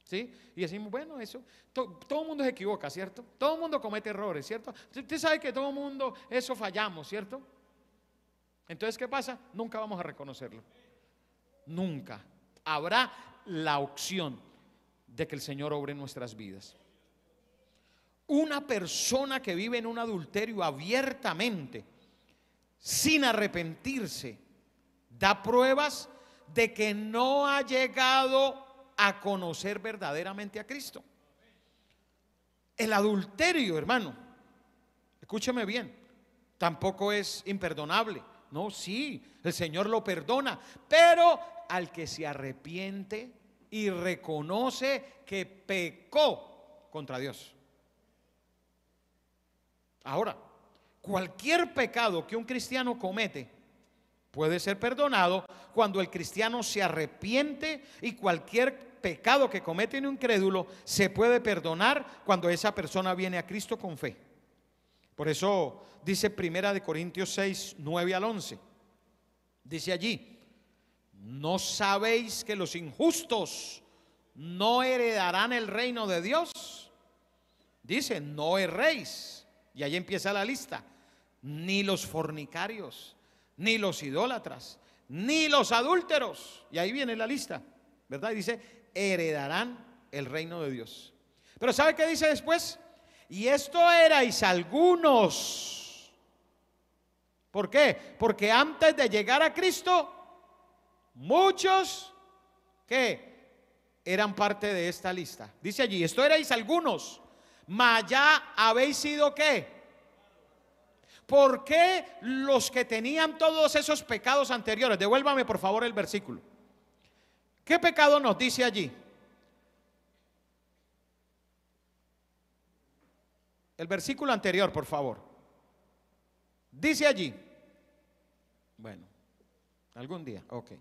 ¿Sí? Y decimos, bueno, eso, todo el mundo se equivoca, ¿cierto? Todo el mundo comete errores, ¿cierto? Usted sabe que todo el mundo, eso fallamos, ¿cierto? Entonces, ¿qué pasa? Nunca vamos a reconocerlo. Nunca. Habrá la opción de que el Señor obre en nuestras vidas. Una persona que vive en un adulterio abiertamente, sin arrepentirse, da pruebas de que no ha llegado a conocer verdaderamente a Cristo. El adulterio, hermano, escúcheme bien, tampoco es imperdonable. No, sí, el Señor lo perdona, pero al que se arrepiente y reconoce que pecó contra Dios. Ahora, cualquier pecado que un cristiano comete puede ser perdonado cuando el cristiano se arrepiente, y cualquier pecado que comete un incrédulo se puede perdonar cuando esa persona viene a Cristo con fe. Por eso dice Primera de Corintios 6, 9 al 11. Dice allí: ¿no sabéis que los injustos no heredarán el reino de Dios? Dice: no erréis. Y ahí empieza la lista: ni los fornicarios, ni los idólatras, ni los adúlteros. Y ahí viene la lista, ¿verdad? Y dice: heredarán el reino de Dios. Pero ¿sabe qué dice después? Y esto erais algunos. ¿Por qué? Porque antes de llegar a Cristo, muchos que eran parte de esta lista. Dice allí: esto erais algunos, mas ya habéis sido ¿qué? ¿Por qué los que tenían todos esos pecados anteriores? Devuélvame por favor el versículo. ¿Qué pecado nos dice allí? El versículo anterior, por favor. Dice allí. Bueno, algún día, ok.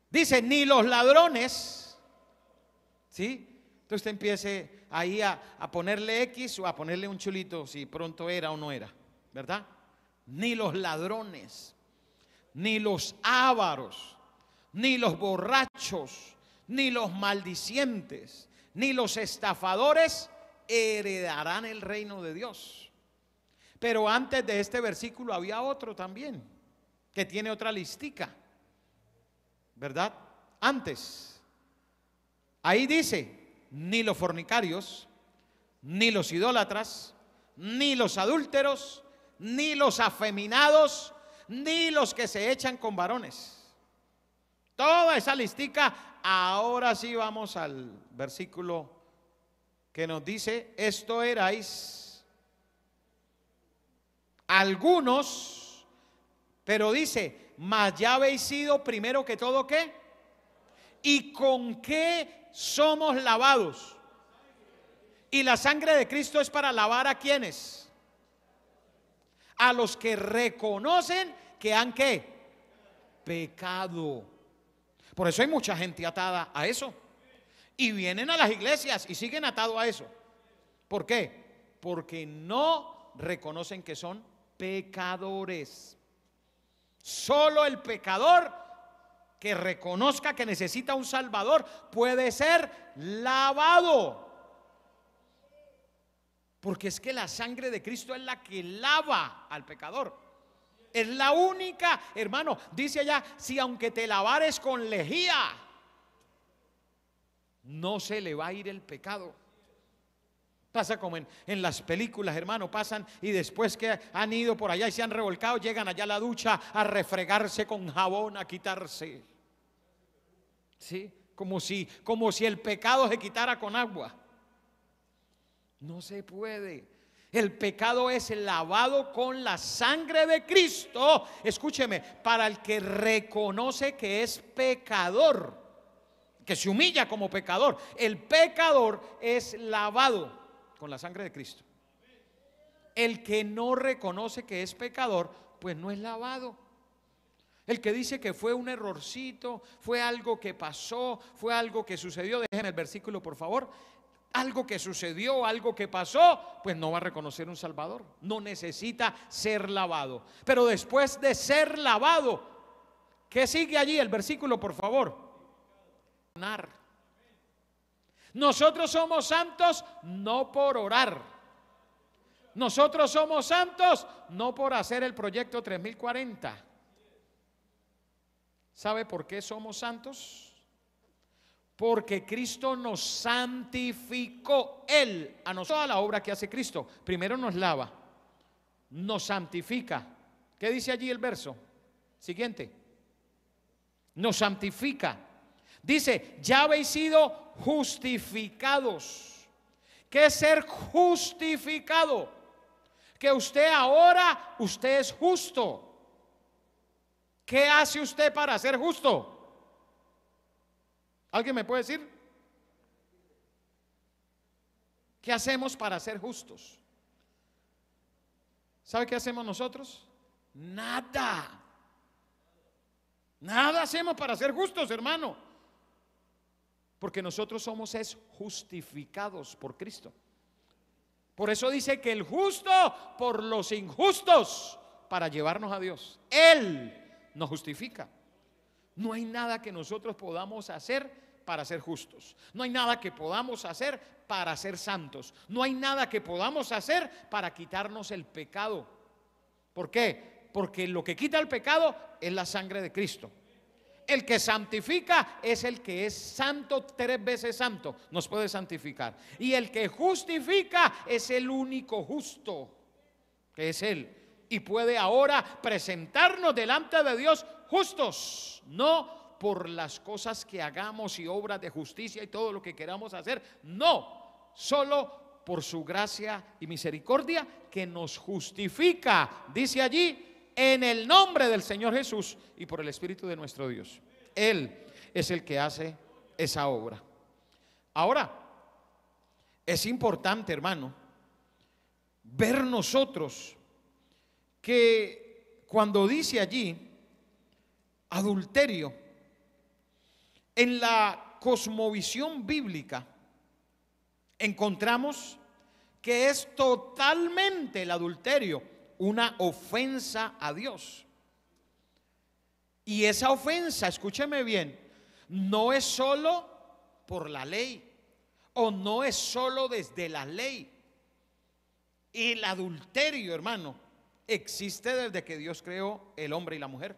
Dice: ni los ladrones, ¿sí? Entonces usted empiece ahí a ponerle X o a ponerle un chulito si pronto era o no era, ¿verdad? Ni los ladrones, ni los ávaros, ni los borrachos, ni los maldicientes, ni los estafadores heredarán el reino de Dios. Pero antes de este versículo había otro también, que tiene otra listica, ¿verdad? Antes, ahí dice: ni los fornicarios, ni los idólatras, ni los adúlteros, ni los afeminados, ni los que se echan con varones. Toda esa listica. Ahora sí vamos al versículo que nos dice: esto erais algunos, pero dice: mas ya habéis sido primero que todo ¿qué? ¿Y con qué somos lavados? Y la sangre de Cristo es para lavar ¿a quiénes? A los que reconocen que han ¿qué? Pecado. Por eso hay mucha gente atada a eso. Y vienen a las iglesias y siguen atados a eso. ¿Por qué? Porque no reconocen que son pecadores. Solo el pecador que reconozca que necesita un Salvador puede ser lavado. Porque es que la sangre de Cristo es la que lava al pecador. Es la única, hermano, dice allá: si aunque te lavares con lejía, no se le va a ir el pecado. Pasa como en las películas, hermano, pasan y después que han ido por allá y se han revolcado, llegan allá a la ducha a refregarse con jabón, a quitarse. ¿Sí? Como si el pecado se quitara con agua. No se puede. El pecado es lavado con la sangre de Cristo. Escúcheme: para el que reconoce que es pecador, que se humilla como pecador. El pecador es lavado con la sangre de Cristo. El que no reconoce que es pecador, pues no es lavado. El que dice que fue un errorcito, fue algo que pasó, fue algo que sucedió, déjenme el versículo por favor, algo que sucedió, algo que pasó, pues no va a reconocer un Salvador, no necesita ser lavado. Pero después de ser lavado, ¿qué sigue allí? El versículo por favor. Nosotros somos santos no por orar. Nosotros somos santos no por hacer el proyecto 3040. ¿Sabe por qué somos santos? Porque Cristo nos santificó. Él, a nosotros, toda la obra que hace Cristo, primero nos lava, nos santifica. ¿Qué dice allí el verso siguiente? Nos santifica. Dice: ya habéis sido justificados. ¿Qué es ser justificado? Que usted ahora, usted es justo. ¿Qué hace usted para ser justo? ¿Alguien me puede decir? ¿Qué hacemos para ser justos? ¿Sabe qué hacemos nosotros? Nada. Nada hacemos para ser justos, hermano. Porque nosotros somos justificados por Cristo. Por eso dice que el justo por los injustos para llevarnos a Dios. Él nos justifica. No hay nada que nosotros podamos hacer para ser justos. No hay nada que podamos hacer para ser santos. No hay nada que podamos hacer para quitarnos el pecado. ¿Por qué? Porque lo que quita el pecado es la sangre de Cristo. El que santifica es el que es santo, 3 veces santo, nos puede santificar. Y el que justifica es el único justo, que es Él. Y puede ahora presentarnos delante de Dios justos, no por las cosas que hagamos y obras de justicia y todo lo que queramos hacer, no, solo por su gracia y misericordia que nos justifica, dice allí, en el nombre del Señor Jesús y por el Espíritu de nuestro Dios. Él es el que hace esa obra. Ahora, es importante, hermano, ver nosotros que cuando dice allí adulterio, en la cosmovisión bíblica encontramos que es totalmente el adulterio una ofensa a Dios. Y esa ofensa, escúcheme bien, no es solo por la ley o no es solo desde la ley. El adulterio, hermano, existe desde que Dios creó el hombre y la mujer.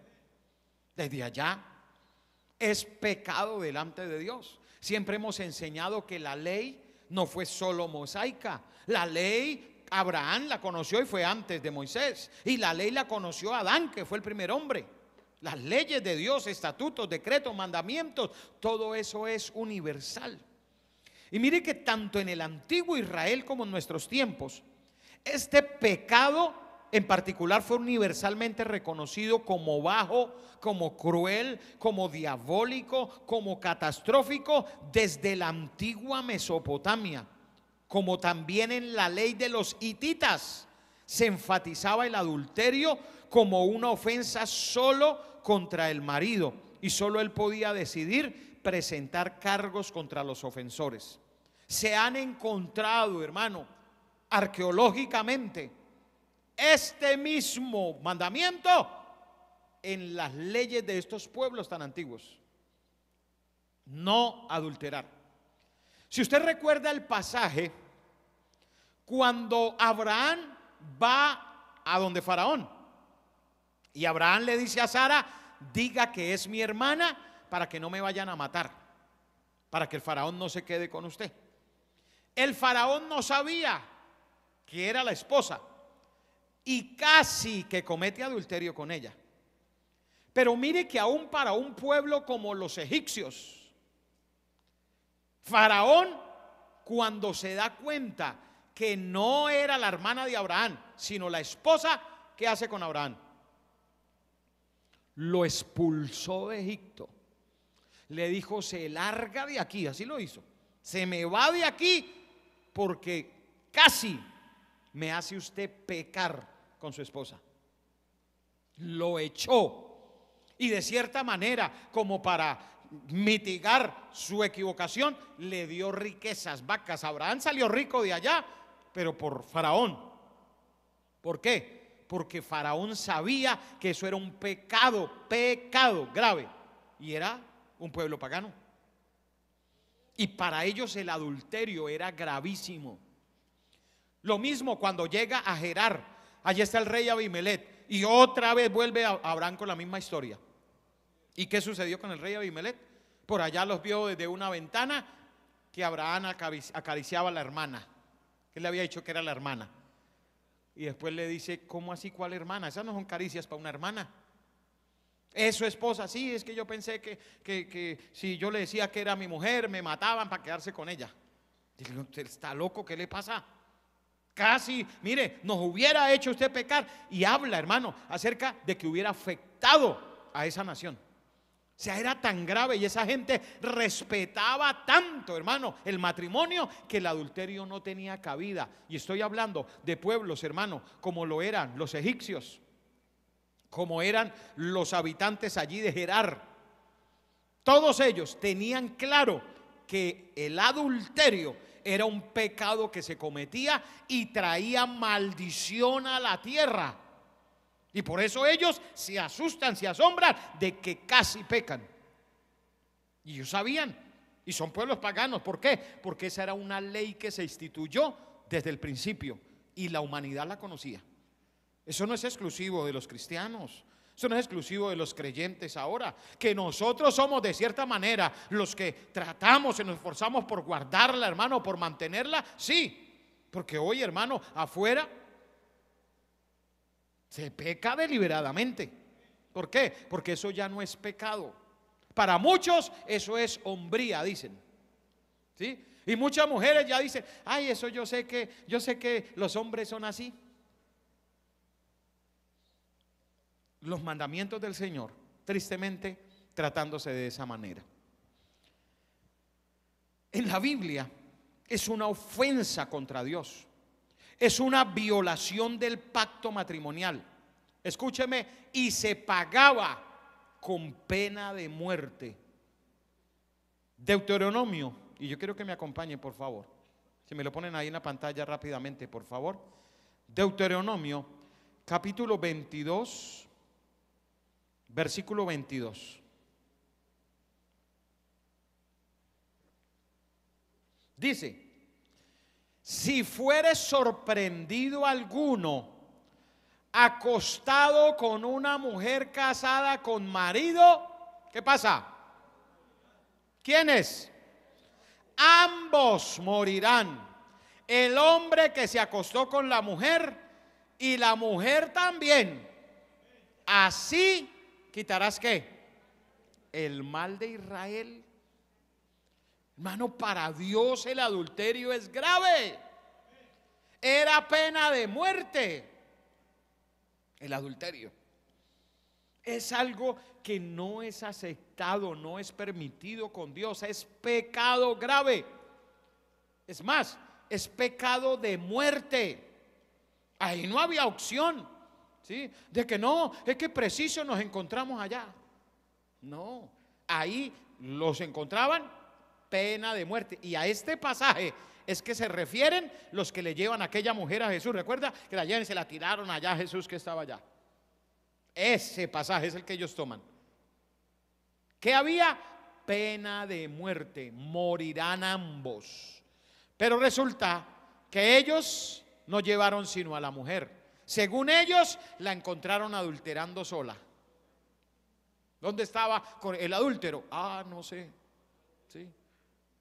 Desde allá es pecado delante de Dios. Siempre hemos enseñado que la ley no fue solo mosaica. La ley Abraham la conoció y fue antes de Moisés. Y la ley la conoció Adán, que fue el primer hombre. Las leyes de Dios, estatutos, decretos, mandamientos, todo eso es universal. Y mire que tanto en el antiguo Israel como en nuestros tiempos, este pecado en particular fue universalmente reconocido como bajo, como cruel, como diabólico, como catastrófico desde la antigua Mesopotamia, como también en la ley de los hititas se enfatizaba el adulterio como una ofensa solo contra el marido y solo él podía decidir presentar cargos contra los ofensores. Se han encontrado, hermano, arqueológicamente este mismo mandamiento en las leyes de estos pueblos tan antiguos: no adulterar. Si usted recuerda el pasaje cuando Abraham va a donde Faraón y Abraham le dice a Sara: diga que es mi hermana para que no me vayan a matar, para que el Faraón no se quede con usted. El Faraón no sabía que era la esposa y casi que comete adulterio con ella. Pero mire que aún para un pueblo como los egipcios, Faraón, cuando se da cuenta que no era la hermana de Abraham, sino la esposa, ¿qué hace con Abraham? Lo expulsó de Egipto. Le dijo: se larga de aquí, así lo hizo. Se me va de aquí porque casi me hace usted pecar con su esposa. Lo echó. Y de cierta manera, como para mitigar su equivocación, le dio riquezas, vacas. Abraham salió rico de allá, pero por Faraón. ¿Por qué? Porque Faraón sabía que eso era un pecado grave, y era un pueblo pagano. Y para ellos el adulterio era gravísimo. Lo mismo cuando llega a Gerar, allí está el rey Abimelech, y otra vez vuelve a Abraham con la misma historia. ¿Y qué sucedió con el rey Abimelech? Por allá los vio desde una ventana que Abraham acariciaba a la hermana. Él le había dicho que era la hermana. Y después le dice: ¿cómo así? ¿Cuál hermana? Esas no son caricias para una hermana. ¿Es su esposa? Sí, es que yo pensé que si yo le decía que era mi mujer, me mataban para quedarse con ella. Digo: ¿usted está loco? ¿Qué le pasa? Casi, mire, nos hubiera hecho usted pecar. Y habla, hermano, acerca de que hubiera afectado a esa nación. O sea, era tan grave y esa gente respetaba tanto, hermano, el matrimonio, que el adulterio no tenía cabida. Y estoy hablando de pueblos, hermano, como lo eran los egipcios, como eran los habitantes allí de Gerar. Todos ellos tenían claro que el adulterio era un pecado que se cometía y traía maldición a la tierra. Y por eso ellos se asustan, se asombran de que casi pecan. Y ellos sabían, y son pueblos paganos. ¿Por qué? Porque esa era una ley que se instituyó desde el principio y la humanidad la conocía. Eso no es exclusivo de los cristianos. Eso no es exclusivo de los creyentes ahora. Que nosotros somos de cierta manera los que tratamos y nos esforzamos por guardarla, hermano, por mantenerla. Sí, porque hoy, hermano, afuera se peca deliberadamente. ¿Por qué? Porque eso ya no es pecado. Para muchos eso es hombría, dicen. ¿Sí? Y muchas mujeres ya dicen, ay, eso yo sé que los hombres son así. Los mandamientos del Señor, tristemente, tratándose de esa manera. En la Biblia es una ofensa contra Dios. Es una violación del pacto matrimonial. Escúcheme, y se pagaba con pena de muerte. Deuteronomio, y yo quiero que me acompañen, por favor. Si me lo ponen ahí en la pantalla rápidamente, por favor. Deuteronomio, capítulo 22, versículo 22. Dice: si fuere sorprendido alguno acostado con una mujer casada con marido, ¿qué pasa? ¿Quiénes? Ambos morirán. El hombre que se acostó con la mujer y la mujer también. Así quitarás ¿qué? El mal de Israel. Hermano, para Dios el adulterio es grave. Era pena de muerte. El adulterio es algo que no es aceptado, no es permitido con Dios, es pecado grave. Es más, es pecado de muerte. Ahí no había opción, ¿sí? De que no, es que preciso nos encontramos allá. No, ahí los encontraban, pena de muerte. Y a este pasaje es que se refieren los que le llevan a aquella mujer a Jesús. Recuerda que la llevan y se la tiraron allá a Jesús que estaba allá. Ese pasaje es el que ellos toman. ¿Qué había? Pena de muerte, morirán ambos. Pero resulta que ellos no llevaron sino a la mujer. Según ellos, la encontraron adulterando sola. ¿Dónde estaba con el adúltero? Ah, no sé. Sí.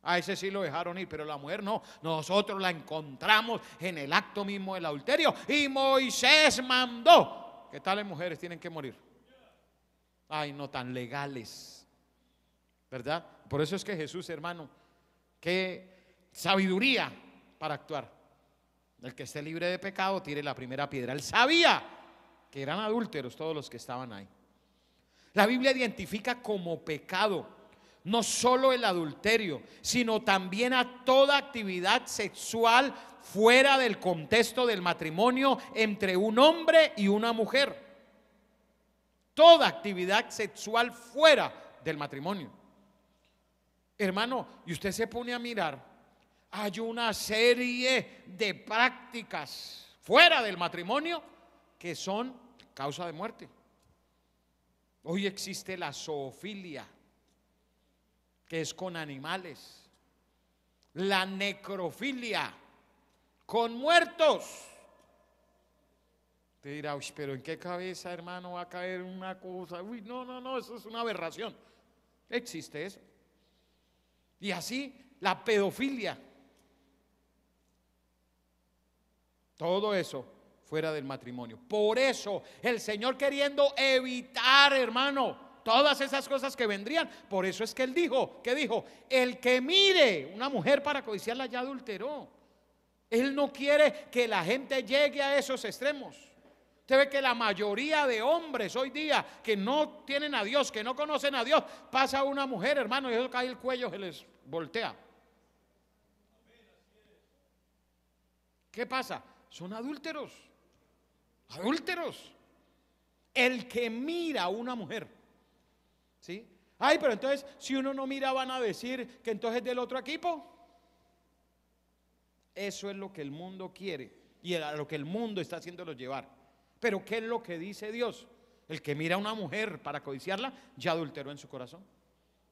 A ese sí lo dejaron ir, pero la mujer no. Nosotros la encontramos en el acto mismo del adulterio. Y Moisés mandó que tales mujeres tienen que morir. Ay, no tan legales, ¿verdad? Por eso es que Jesús, hermano, qué sabiduría para actuar. El que esté libre de pecado tire la primera piedra. Él sabía que eran adúlteros todos los que estaban ahí. La Biblia identifica como pecado no solo el adulterio, sino también a toda actividad sexual fuera del contexto del matrimonio entre un hombre y una mujer. Toda actividad sexual fuera del matrimonio. Hermano, y usted se pone a mirar, hay una serie de prácticas fuera del matrimonio que son causa de muerte. Hoy existe la zoofilia, que es con animales, la necrofilia, con muertos. Te dirá, uy, pero ¿en qué cabeza, hermano, va a caer una cosa? Uy, no, eso es una aberración. Existe eso. Y así, la pedofilia. Todo eso fuera del matrimonio. Por eso, el Señor queriendo evitar, hermano, todas esas cosas que vendrían. Por eso es que Él dijo, ¿qué dijo? El que mire una mujer para codiciarla ya adulteró. Él no quiere que la gente llegue a esos extremos. Usted ve que la mayoría de hombres hoy día que no tienen a Dios, que no conocen a Dios, pasa una mujer, hermano, y eso cae el cuello, se les voltea. ¿Qué pasa? Son adúlteros. Adúlteros. El que mira a una mujer, ¿sí? Ay, pero entonces, si uno no mira, van a decir que entonces es del otro equipo. Eso es lo que el mundo quiere y a lo que el mundo está haciéndolo llevar. Pero ¿qué es lo que dice Dios? El que mira a una mujer para codiciarla, ya adulteró en su corazón.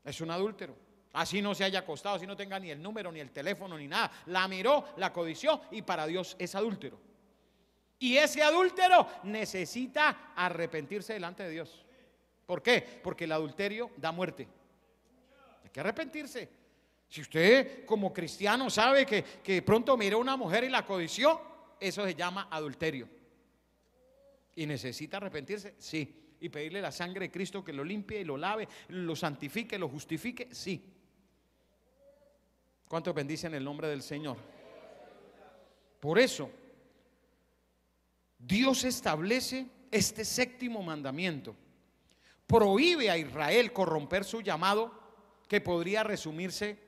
Es un adúltero. Así no se haya acostado, así no tenga ni el número, ni el teléfono, ni nada. La miró, la codició y para Dios es adúltero. Y ese adúltero necesita arrepentirse delante de Dios. ¿Por qué? Porque el adulterio da muerte. Hay que arrepentirse. Si usted como cristiano sabe que pronto miró a una mujer y la codició, eso se llama adulterio. ¿Y necesita arrepentirse? Sí. ¿Y pedirle la sangre de Cristo que lo limpie y lo lave, lo santifique, lo justifique? Sí. ¿Cuántos bendicen el nombre del Señor? Por eso Dios establece este séptimo mandamiento. Prohíbe a Israel corromper su llamado, que podría resumirse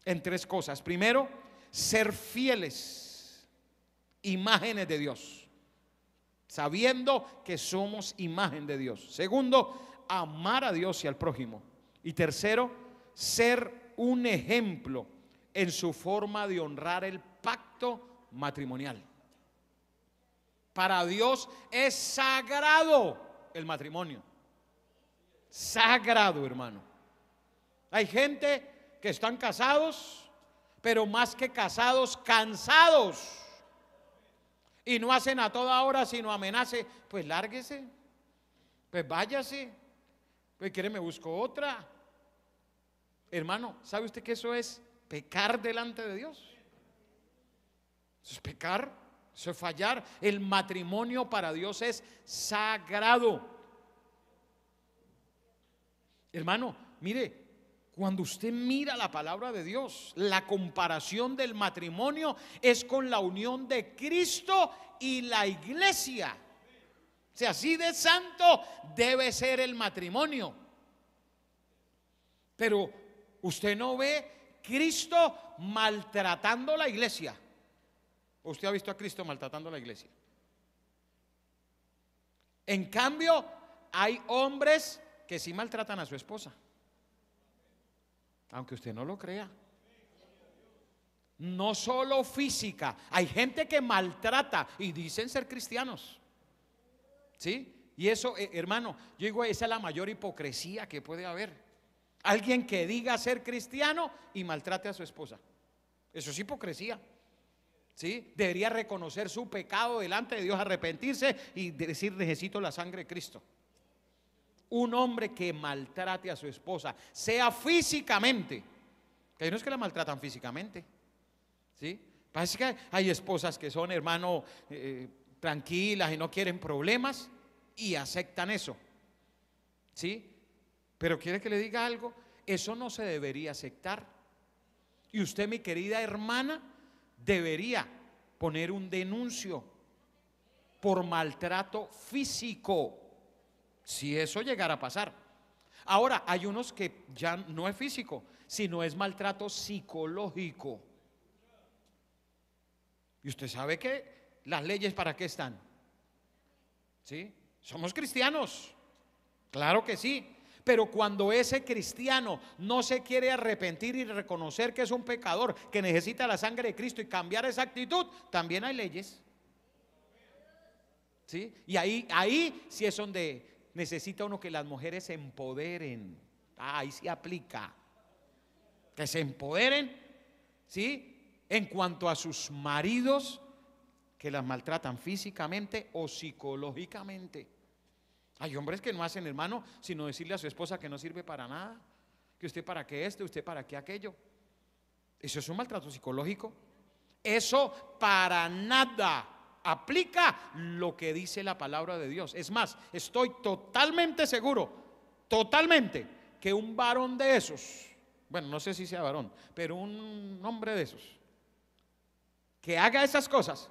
en tres cosas. Primero, ser fieles, imágenes de Dios, sabiendo que somos imagen de Dios. Segundo, amar a Dios y al prójimo. Y tercero, ser un ejemplo en su forma de honrar el pacto matrimonial. Para Dios es sagrado el matrimonio. Sagrado, hermano. Hay gente que están casados, pero más que casados, cansados. Y no hacen a toda hora sino amenace. Pues lárguese, pues váyase, pues quiere me busco otra. Hermano, ¿sabe usted que eso es pecar delante de Dios? Eso es pecar, eso es fallar. El matrimonio para Dios es sagrado. Hermano, mire, cuando usted mira la palabra de Dios, la comparación del matrimonio es con la unión de Cristo y la iglesia. O sea, así de santo debe ser el matrimonio. Pero usted no ve Cristo maltratando la iglesia. ¿Usted ha visto a Cristo maltratando la iglesia? En cambio, hay hombres que sí maltratan a su esposa, aunque usted no lo crea. No solo física, hay gente que maltrata y dicen ser cristianos, ¿sí? Y eso, hermano, yo digo, esa es la mayor hipocresía que puede haber. Alguien que diga ser cristiano y maltrate a su esposa. Eso es hipocresía, ¿sí? Debería reconocer su pecado delante de Dios, arrepentirse y decir: necesito la sangre de Cristo. Un hombre que maltrate a su esposa, sea físicamente, que hay unos que la maltratan físicamente, ¿sí? Parece que hay esposas que son, hermano, tranquilas y no quieren problemas y aceptan eso, ¿sí? Pero quiere que le diga algo, eso no se debería aceptar. Y usted, mi querida hermana, debería poner un denuncio por maltrato físico, si eso llegara a pasar. Ahora, hay unos que ya no es físico, sino es maltrato psicológico. Y usted sabe que las leyes ¿para qué están? ¿Sí? Somos cristianos, claro que sí. Pero cuando ese cristiano no se quiere arrepentir y reconocer que es un pecador, que necesita la sangre de Cristo y cambiar esa actitud, también hay leyes, ¿sí? Y ahí sí es donde necesita uno que las mujeres se empoderen. Ahí sí aplica. Que se empoderen, ¿sí? En cuanto a sus maridos que las maltratan físicamente o psicológicamente. Hay hombres que no hacen, hermano, sino decirle a su esposa que no sirve para nada, que usted para qué esto, usted para qué aquello. Eso es un maltrato psicológico. Eso para nada aplica lo que dice la palabra de Dios. Es más, estoy totalmente seguro, totalmente, que un varón de esos, bueno, no sé si sea varón, pero un hombre de esos, que haga esas cosas,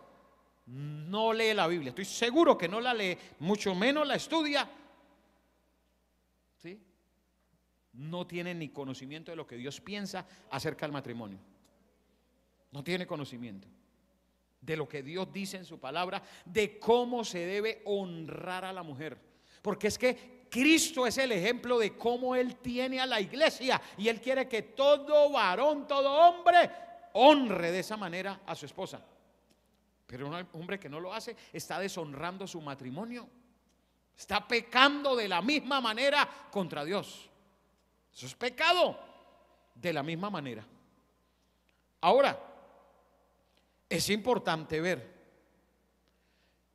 no lee la Biblia. Estoy seguro que no la lee, mucho menos la estudia, ¿sí? No tiene ni conocimiento de lo que Dios piensa acerca del matrimonio. No tiene conocimiento de lo que Dios dice en su palabra, de cómo se debe honrar a la mujer. Porque es que Cristo es el ejemplo de cómo Él tiene a la iglesia, y Él quiere que todo varón, todo hombre honre de esa manera a su esposa. Pero un hombre que no lo hace está deshonrando su matrimonio. Está pecando de la misma manera contra Dios. Eso es pecado de la misma manera. Ahora, es importante ver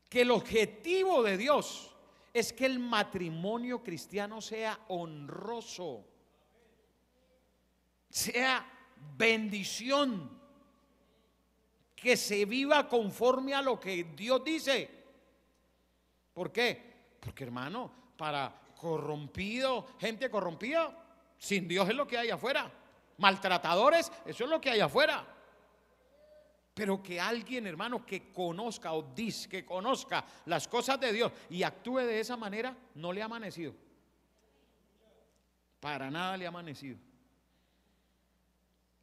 que el objetivo de Dios es que el matrimonio cristiano sea honroso, sea bendición, que se viva conforme a lo que Dios dice. ¿Por qué? Porque, hermano, para gente corrompida, sin Dios es lo que hay afuera. Maltratadores, eso es lo que hay afuera. Pero que alguien, hermano, que conozca que conozca las cosas de Dios y actúe de esa manera, no le ha amanecido. Para nada le ha amanecido.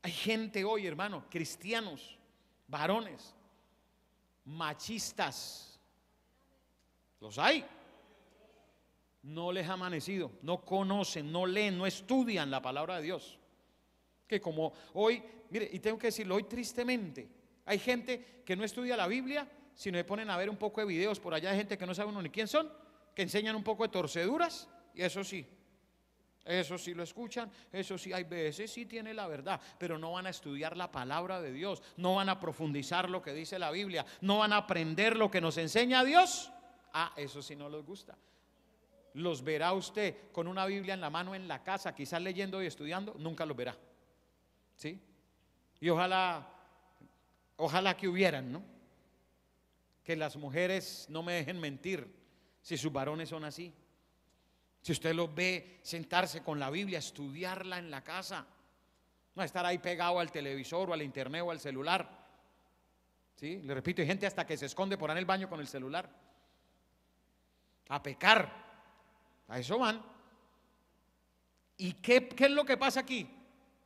Hay gente hoy, hermano, cristianos, varones, machistas. Los hay. No les ha amanecido, no conocen, no leen, no estudian la palabra de Dios. Que como hoy, mire, y tengo que decirlo, hoy tristemente hay gente que no estudia la Biblia, sino se ponen a ver un poco de videos por allá de gente que no sabe uno ni quién son, que enseñan un poco de torceduras, y eso sí lo escuchan, eso sí, hay veces sí tiene la verdad, pero no van a estudiar la palabra de Dios, no van a profundizar lo que dice la Biblia, no van a aprender lo que nos enseña Dios. Eso sí no les gusta. Los verá usted con una Biblia en la mano en la casa, quizás leyendo y estudiando, nunca los verá. ¿Sí? Y ojalá que hubieran, ¿no? Que las mujeres no me dejen mentir si sus varones son así. Si usted los ve sentarse con la Biblia, estudiarla en la casa, no estar ahí pegado al televisor o al internet o al celular. ¿Sí? Le repito, hay gente hasta que se esconde por ahí en el baño con el celular. A pecar. A eso van. ¿Y qué es lo que pasa aquí?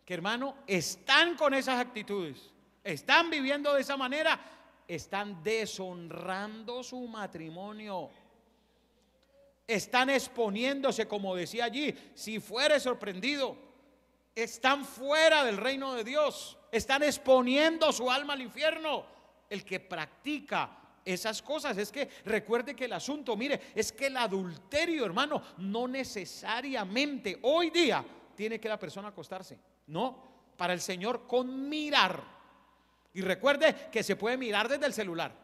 Que, hermano, están con esas actitudes, están viviendo de esa manera, están deshonrando su matrimonio, están exponiéndose, como decía allí, si fuere sorprendido, están fuera del reino de Dios, están exponiendo su alma al infierno. El que practica esas cosas, es que recuerde que el asunto, mire, es que el adulterio, hermano, no necesariamente hoy día tiene que la persona acostarse. No, para el Señor con mirar. Y recuerde que se puede mirar desde el celular.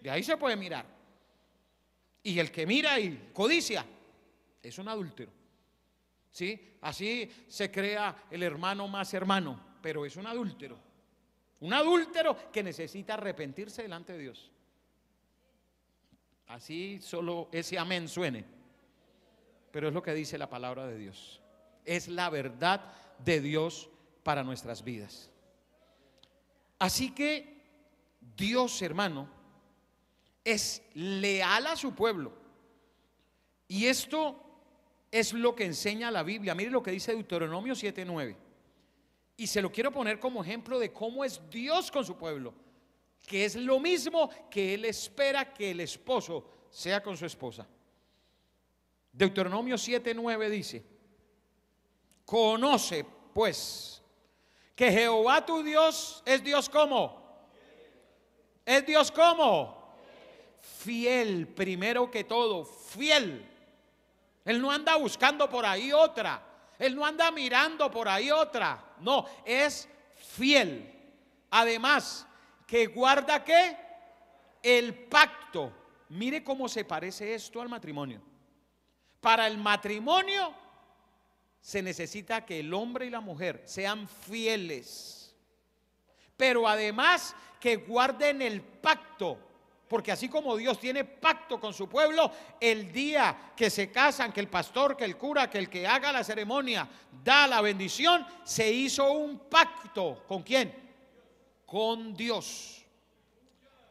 De ahí se puede mirar. Y el que mira y codicia es un adúltero. ¿Sí? Así se crea el hermano más hermano, pero es un adúltero. Un adúltero que necesita arrepentirse delante de Dios. Así solo ese amén suene. Pero es lo que dice la palabra de Dios. Es la verdad de Dios para nuestras vidas. Así que Dios, hermano, es leal a su pueblo. Y esto es lo que enseña la Biblia. Mire lo que dice Deuteronomio 7:9. Y se lo quiero poner como ejemplo de cómo es Dios con su pueblo, que es lo mismo que Él espera que el esposo sea con su esposa. Deuteronomio 7:9 dice: conoce pues que Jehová tu Dios es Dios como, es Dios como, fiel, primero que todo, fiel. Él no anda buscando por ahí otra, Él no anda mirando por ahí otra. No, es fiel. Además, que guarda ¿qué? El pacto. Mire cómo se parece esto al matrimonio. Para el matrimonio se necesita que el hombre y la mujer sean fieles, pero además que guarden el pacto. Porque así como Dios tiene pacto con su pueblo, el día que se casan, que el pastor, que el cura, que el que haga la ceremonia da la bendición, se hizo un pacto. ¿Con quién? Con Dios.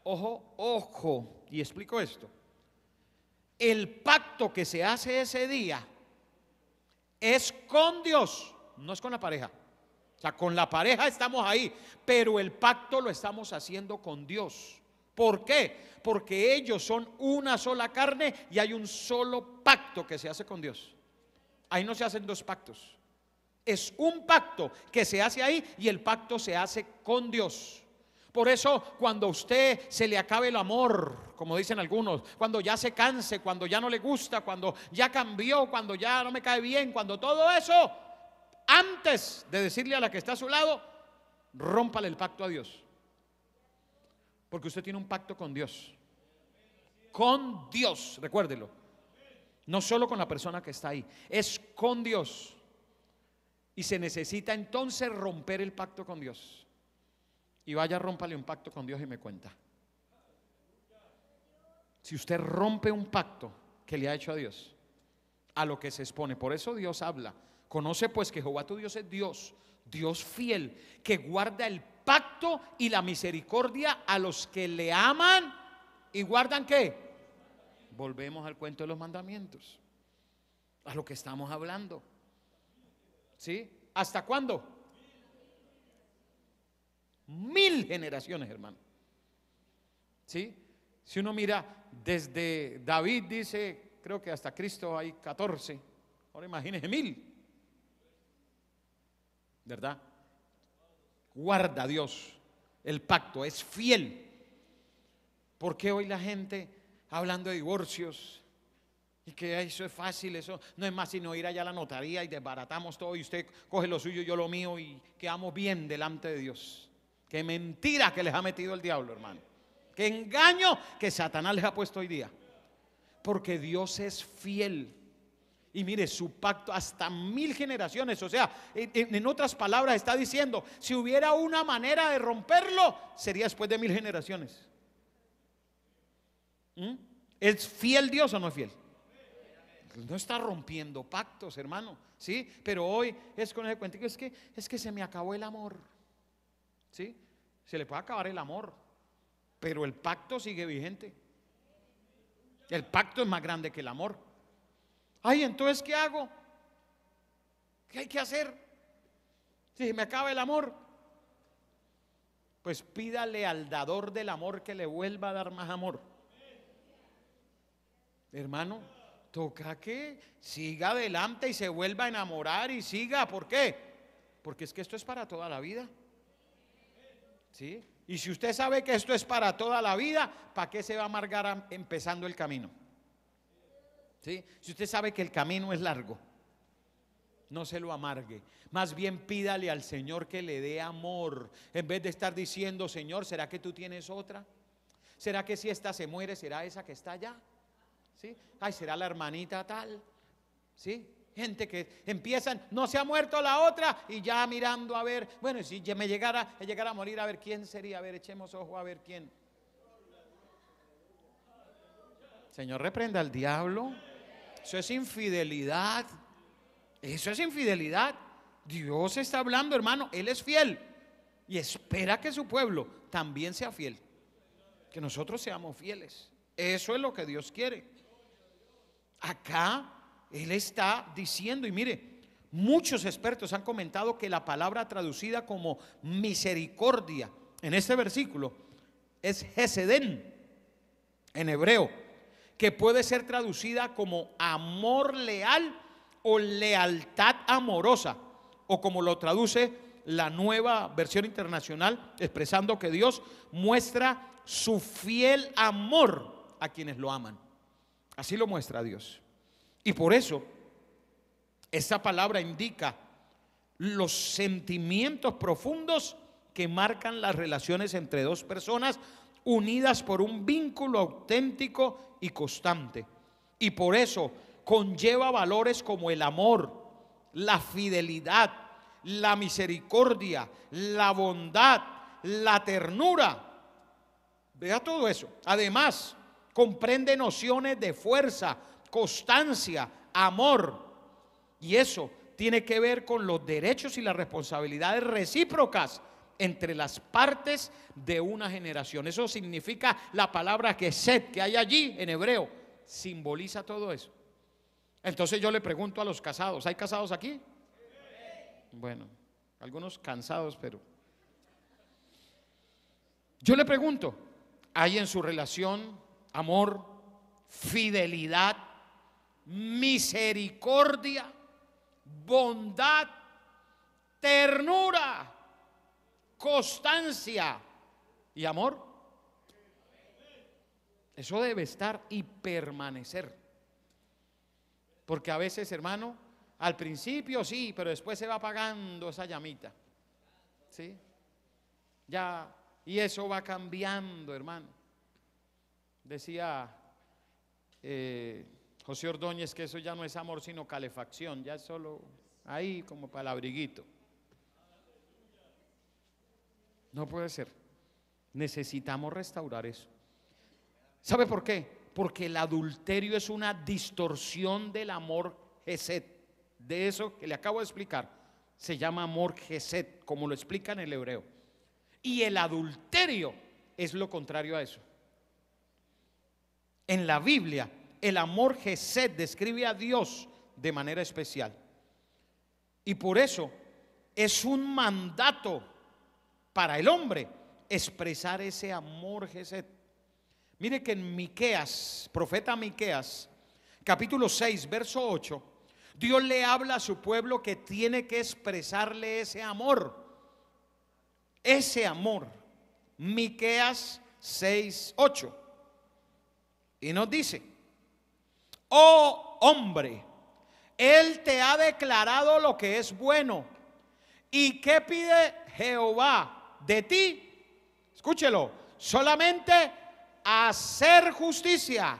Ojo, ojo, y explico esto. El pacto que se hace ese día es con Dios, no es con la pareja. O sea, con la pareja estamos ahí, pero el pacto lo estamos haciendo con Dios. ¿Por qué? Porque ellos son una sola carne y hay un solo pacto que se hace con Dios. Ahí no se hacen dos pactos. Es un pacto que se hace ahí y el pacto se hace con Dios. Por eso cuando a usted se le acabe el amor, como dicen algunos, cuando ya se canse, cuando ya no le gusta, cuando ya cambió, cuando ya no me cae bien, cuando todo eso, antes de decirle a la que está a su lado, rómpale el pacto a Dios. Porque usted tiene un pacto con Dios. Con Dios, recuérdelo. No solo con la persona que está ahí, es con Dios. Y se necesita entonces romper el pacto con Dios. Y vaya, rómpale un pacto con Dios y me cuenta. Si usted rompe un pacto que le ha hecho a Dios, a lo que se expone. Por eso Dios habla. Conoce pues que Jehová tu Dios es Dios, Dios fiel, que guarda el pacto y la misericordia a los que le aman y guardan ¿qué? Volvemos al cuento de los mandamientos, a lo que estamos hablando. ¿Sí? ¿Hasta cuándo? 1000 generaciones, hermano. ¿Sí? Si uno mira desde David, dice, creo que hasta Cristo hay 14. Ahora imagínese 1000. ¿Verdad? Guarda Dios el pacto, es fiel. ¿Por qué hoy la gente hablando de divorcios? Y que eso es fácil, eso no es más sino ir allá a la notaría y desbaratamos todo y usted coge lo suyo, yo lo mío y quedamos bien delante de Dios. Qué mentira que les ha metido el diablo, hermano. Qué engaño que Satanás les ha puesto hoy día. Porque Dios es fiel. Y mire, su pacto hasta 1000 generaciones. O sea, en otras palabras está diciendo, si hubiera una manera de romperlo, sería después de 1000 generaciones. ¿Es fiel Dios o no es fiel? No está rompiendo pactos, hermano. ¿Sí? Pero hoy es con el cuento, es que se me acabó el amor. ¿Sí? Se le puede acabar el amor, pero el pacto sigue vigente. El pacto es más grande que el amor. Ay, entonces ¿qué hago? ¿Qué hay que hacer? Si me acaba el amor, pues pídale al dador del amor que le vuelva a dar más amor. Hermano, toca que siga adelante y se vuelva a enamorar y siga. ¿Por qué? Porque es que esto es para toda la vida. ¿Sí? Y si usted sabe que esto es para toda la vida, ¿para qué se va a amargar empezando el camino? ¿Sí? Si usted sabe que el camino es largo, no se lo amargue. Más bien pídale al Señor que le dé amor. En vez de estar diciendo, Señor, ¿será que tú tienes otra? ¿Será que si esta se muere, será esa que está allá? ¿Sí? Ay, ¿será la hermanita tal? ¿Sí? Gente que empiezan, no se ha muerto la otra y ya mirando a ver, bueno, si me llegara a morir, a ver quién sería, a ver, echemos ojo a ver quién. Señor, reprenda al diablo. Eso es infidelidad. Eso es infidelidad. Dios está hablando, hermano, Él es fiel y espera que su pueblo también sea fiel, que nosotros seamos fieles. Eso es lo que Dios quiere. Acá Él está diciendo, y mire, muchos expertos han comentado que la palabra traducida como misericordia en este versículo es Heseden en hebreo, que puede ser traducida como amor leal o lealtad amorosa, o como lo traduce la Nueva Versión Internacional, expresando que Dios muestra su fiel amor a quienes lo aman. Así lo muestra Dios. Y por eso esta palabra indica los sentimientos profundos que marcan las relaciones entre dos personas unidas por un vínculo auténtico y constante. Y por eso conlleva valores como el amor, la fidelidad, la misericordia, la bondad, la ternura. Vea todo eso. Además, comprende nociones de fuerza, constancia, amor. Y eso tiene que ver con los derechos y las responsabilidades recíprocas entre las partes de una generación. Eso significa la palabra Kesed que hay allí en hebreo. Simboliza todo eso. Entonces yo le pregunto a los casados, ¿hay casados aquí? Bueno, algunos cansados, pero yo le pregunto, ¿hay en su relación amor, fidelidad, misericordia, bondad, ternura, constancia y amor. Eso debe estar y permanecer. Porque a veces, hermano, al principio sí, pero después se va apagando esa llamita. ¿Sí? Ya, y eso va cambiando, hermano. Decía José Ordóñez que eso ya no es amor sino calefacción, ya es solo ahí como para el abriguito. No puede ser. Necesitamos restaurar eso. ¿Sabe por qué? Porque el adulterio es una distorsión del amor Gesed. De eso que le acabo de explicar, se llama amor Gesed, como lo explica en el hebreo. Y el adulterio es lo contrario a eso. En la Biblia, el amor Gesed describe a Dios de manera especial. Y por eso es un mandato para el hombre expresar ese amor Gesed. Mire que en Miqueas, profeta Miqueas, capítulo 6, verso 8, Dios le habla a su pueblo que tiene que expresarle ese amor. Ese amor. Miqueas 6, 8. Y nos dice: oh hombre, Él te ha declarado lo que es bueno. ¿Y qué pide Jehová de ti? Escúchelo. Solamente hacer justicia,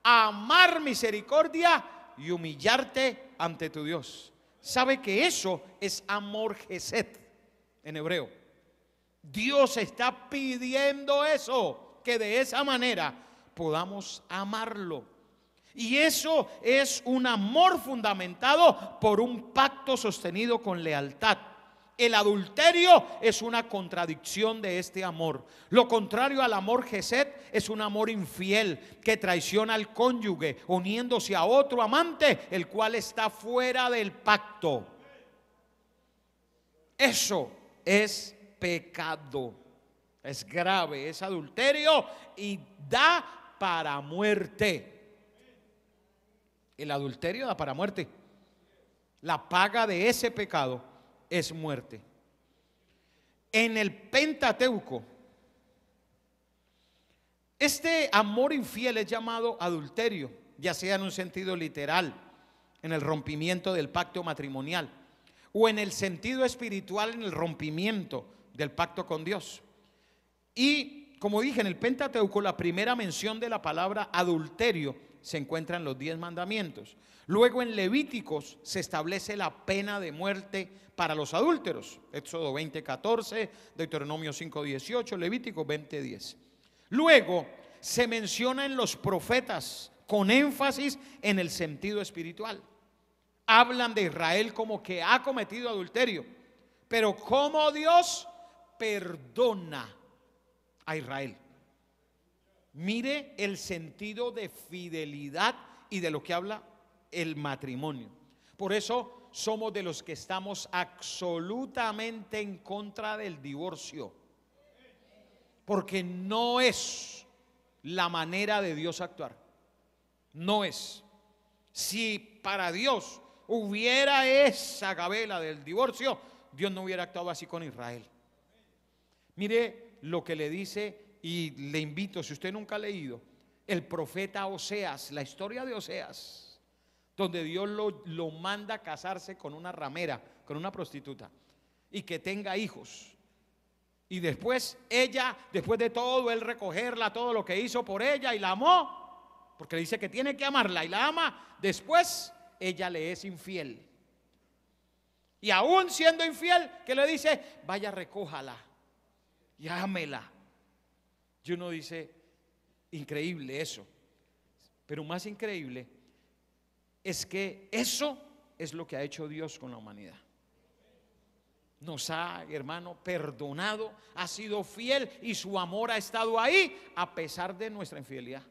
amar misericordia y humillarte ante tu Dios. ¿Sabe que eso es amor Gesed en hebreo? Dios está pidiendo eso, que de esa manera podamos amarlo. Y eso es un amor fundamentado por un pacto sostenido con lealtad. El adulterio es una contradicción de este amor. Lo contrario al amor Gesed es un amor infiel que traiciona al cónyuge, uniéndose a otro amante, el cual está fuera del pacto. Eso es pecado, es grave, es adulterio y da para muerte. El adulterio da para muerte. La paga de ese pecado es muerte. En el Pentateuco, este amor infiel es llamado adulterio, ya sea en un sentido literal, en el rompimiento del pacto matrimonial, o en el sentido espiritual, en el rompimiento del pacto con Dios. Y como dije, en el Pentateuco la primera mención de la palabra adulterio se encuentra en los 10 mandamientos. Luego en Levíticos se establece la pena de muerte para los adúlteros. Éxodo 20:14, Deuteronomio 5:18, Levítico 20:10. Luego se menciona en los profetas con énfasis en el sentido espiritual. Hablan de Israel como que ha cometido adulterio, pero como Dios perdona a Israel. Mire el sentido de fidelidad y de lo que habla el matrimonio. Por eso somos de los que estamos absolutamente en contra del divorcio, porque no es la manera de Dios actuar. No es. Si para Dios hubiera esa gabela del divorcio, Dios no hubiera actuado así con Israel. Mire lo que le dice, y le invito, si usted nunca ha leído el profeta Oseas, la historia de Oseas, donde Dios lo manda a casarse con una ramera, con una prostituta, y que tenga hijos. Y después ella, después de todo, él recogerla, todo lo que hizo por ella, y la amó, porque le dice que tiene que amarla, y la ama. Después ella le es infiel, y aún siendo infiel, que le dice: vaya, recójala y ámela. Y uno dice: increíble eso. Pero más increíble es que eso es lo que ha hecho Dios con la humanidad. Nos ha, hermano, perdonado, ha sido fiel, y su amor ha estado ahí a pesar de nuestra infidelidad,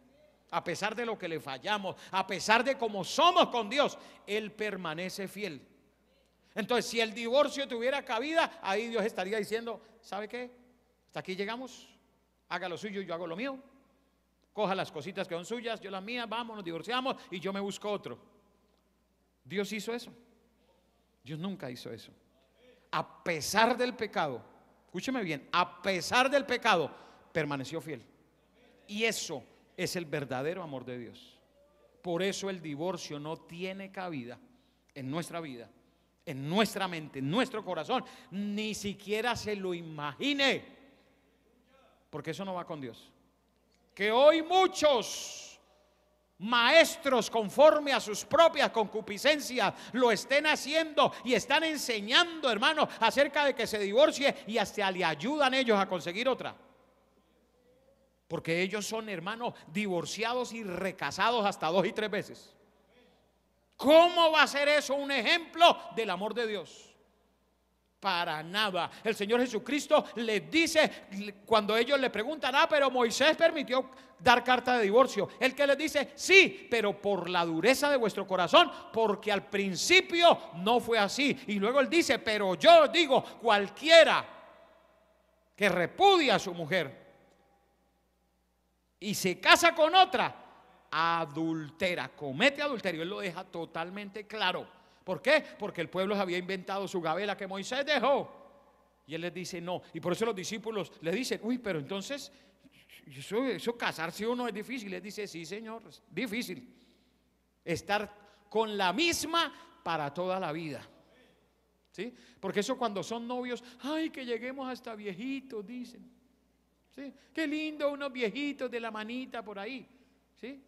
a pesar de lo que le fallamos, a pesar de cómo somos con Dios. Él permanece fiel. Entonces, si el divorcio tuviera cabida, ahí Dios estaría diciendo: ¿sabe qué? Hasta aquí llegamos, haga lo suyo, yo hago lo mío. Coja las cositas que son suyas, yo las mías, vamos, nos divorciamos y yo me busco otro. Dios hizo eso. Dios nunca hizo eso. a pesar del pecado, escúcheme bien, a pesar del pecado, permaneció fiel. Y eso es el verdadero amor de Dios. Por eso el divorcio no tiene cabida en nuestra vida, en nuestra mente, en nuestro corazón. Ni siquiera se lo imagine, porque eso no va con Dios. Que hoy muchos maestros, conforme a sus propias concupiscencias, lo estén haciendo y están enseñando, hermano, acerca de que se divorcie, y hasta le ayudan ellos a conseguir otra. Porque ellos son, hermanos, divorciados y recasados hasta 2 y 3 veces. ¿Cómo va a ser eso un ejemplo del amor de Dios? Para nada. El Señor Jesucristo les dice, cuando ellos le preguntan: pero Moisés permitió dar carta de divorcio. El que les dice: sí, pero por la dureza de vuestro corazón, porque al principio no fue así. Y luego él dice: pero yo os digo, cualquiera que repudia a su mujer y se casa con otra, adultera, comete adulterio. Él lo deja totalmente claro. ¿Por qué? Porque el pueblo había inventado su gabela que Moisés dejó. Y él les dice no. Y por eso los discípulos le dicen: uy, pero entonces eso casarse uno es difícil. Les dice: sí, Señor, es difícil estar con la misma para toda la vida. ¿Sí? Porque eso, cuando son novios, ay, que lleguemos hasta viejitos, dicen. ¿Sí? Qué lindo unos viejitos de la manita por ahí. ¿Sí?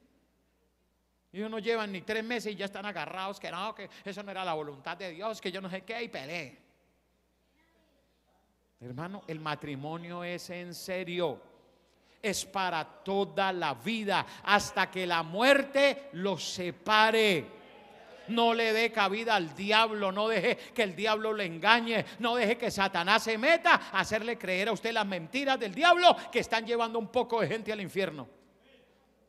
Y ellos no llevan ni 3 meses y ya están agarrados, que no, que eso no era la voluntad de Dios, que yo no sé qué, y peleé. Hermano, el matrimonio es en serio. Es para toda la vida, hasta que la muerte los separe. No le dé cabida al diablo, no deje que el diablo le engañe, no deje que Satanás se meta a hacerle creer a usted las mentiras del diablo que están llevando un poco de gente al infierno.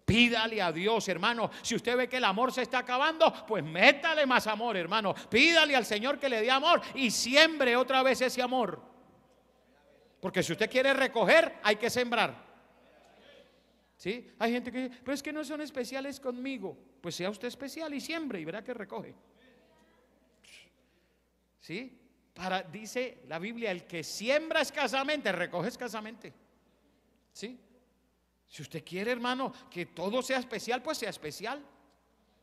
Pídale a Dios, hermano. Si usted ve que el amor se está acabando, pues métale más amor, hermano. Pídale al Señor que le dé amor y siembre otra vez ese amor. Porque si usted quiere recoger, hay que sembrar. ¿Sí? Hay gente que dice: pero es que no son especiales conmigo. Pues sea usted especial y siembre y verá que recoge. ¿Sí? Dice la Biblia: el que siembra escasamente, recoge escasamente. ¿Sí? Si usted quiere, hermano, que todo sea especial, pues sea especial.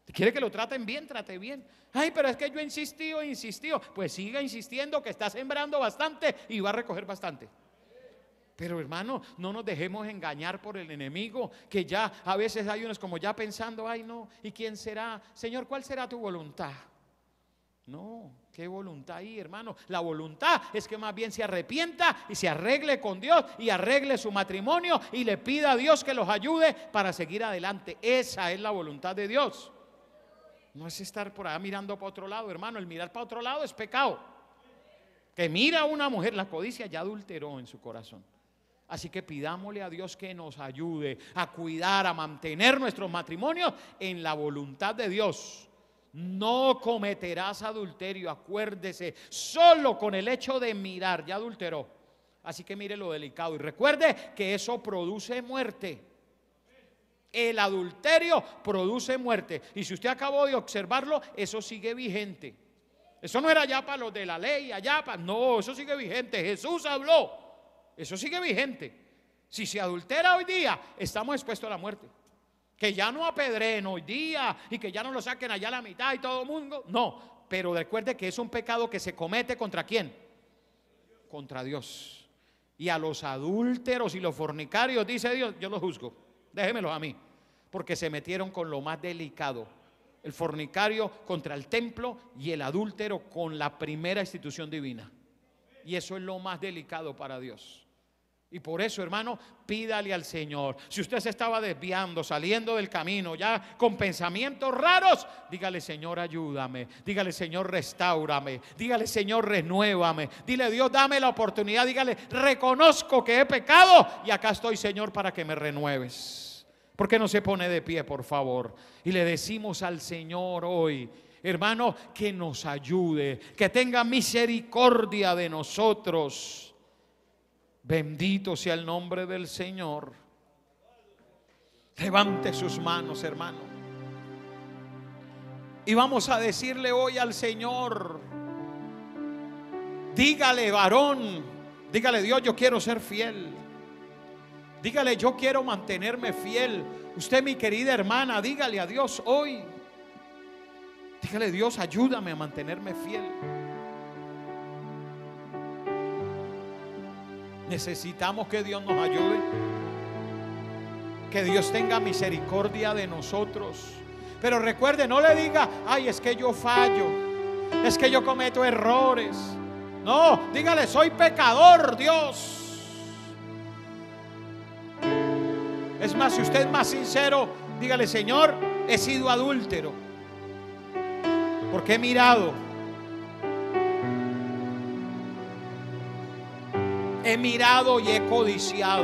Si quiere que lo traten bien, trate bien. Ay, pero es que yo he insistido. Pues siga insistiendo, que está sembrando bastante y va a recoger bastante. Pero, hermano, no nos dejemos engañar por el enemigo, que ya a veces hay unos como ya pensando: ay, no, ¿y quién será? Señor, ¿cuál será tu voluntad? No, ¿qué voluntad ahí, hermano? La voluntad es que más bien se arrepienta y se arregle con Dios y arregle su matrimonio y le pida a Dios que los ayude para seguir adelante. Esa es la voluntad de Dios. No es estar por allá mirando para otro lado, hermano. El mirar para otro lado es pecado. Que mira a una mujer, la codicia ya adulteró en su corazón. Así que pidámosle a Dios que nos ayude a cuidar, a mantener nuestros matrimonios en la voluntad de Dios. No cometerás adulterio, acuérdese, solo con el hecho de mirar ya adulteró. Así que mire lo delicado y recuerde que eso produce muerte. El adulterio produce muerte. Y si usted acabó de observarlo, eso sigue vigente. Eso no era ya para los de la ley, allá para... No, eso sigue vigente. Jesús habló. Eso sigue vigente. Si se adultera hoy día, estamos expuestos a la muerte. Que ya no apedreen hoy día y que ya no lo saquen allá a la mitad y todo el mundo. No, pero recuerde que es un pecado que se comete ¿contra quién? Contra Dios. Y a los adúlteros y los fornicarios, dice Dios, yo los juzgo. Déjemelos a mí, porque se metieron con lo más delicado. El fornicario contra el templo y el adúltero con la primera institución divina. Y eso es lo más delicado para Dios. Y por eso, hermano, pídale al Señor. Si usted se estaba desviando, saliendo del camino, ya con pensamientos raros, dígale: Señor, ayúdame. Dígale: Señor, restáurame. Dígale: Señor, renuévame. Dile: Dios, dame la oportunidad. Dígale: reconozco que he pecado y acá estoy, Señor, para que me renueves. ¿Por qué no se pone de pie, por favor? Y le decimos al Señor hoy, hermano, que nos ayude, que tenga misericordia de nosotros. Bendito sea el nombre del Señor. Levante sus manos, hermano, y vamos a decirle hoy al Señor: Dígale, varón, dígale: Dios, yo quiero ser fiel. Dígale: yo quiero mantenerme fiel. Usted, mi querida hermana, dígale a Dios hoy. Dígale: Dios, ayúdame a mantenerme fiel. Necesitamos que Dios nos ayude, que Dios tenga misericordia de nosotros. Pero recuerde, no le diga: ay, es que yo fallo, es que yo cometo errores. No, dígale: soy pecador, Dios. Es más, si usted es más sincero, dígale: Señor, he sido adúltero, porque he mirado y he codiciado.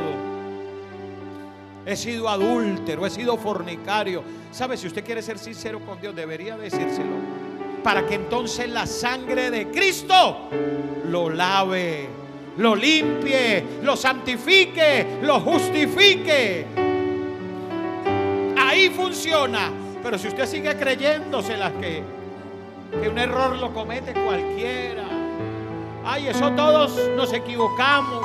He sido adúltero, he sido fornicario. ¿Sabe? Si usted quiere ser sincero con Dios, debería decírselo, para que entonces la sangre de Cristo lo lave, lo limpie, lo santifique, lo justifique. Ahí funciona. Pero si usted sigue creyéndoselas que un error lo comete cualquiera, ay, eso todos nos equivocamos,